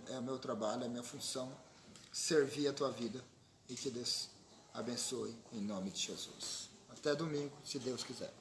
é o meu trabalho, é a minha função, servir a tua vida. E que Deus abençoe em nome de Jesus. Até domingo, se Deus quiser.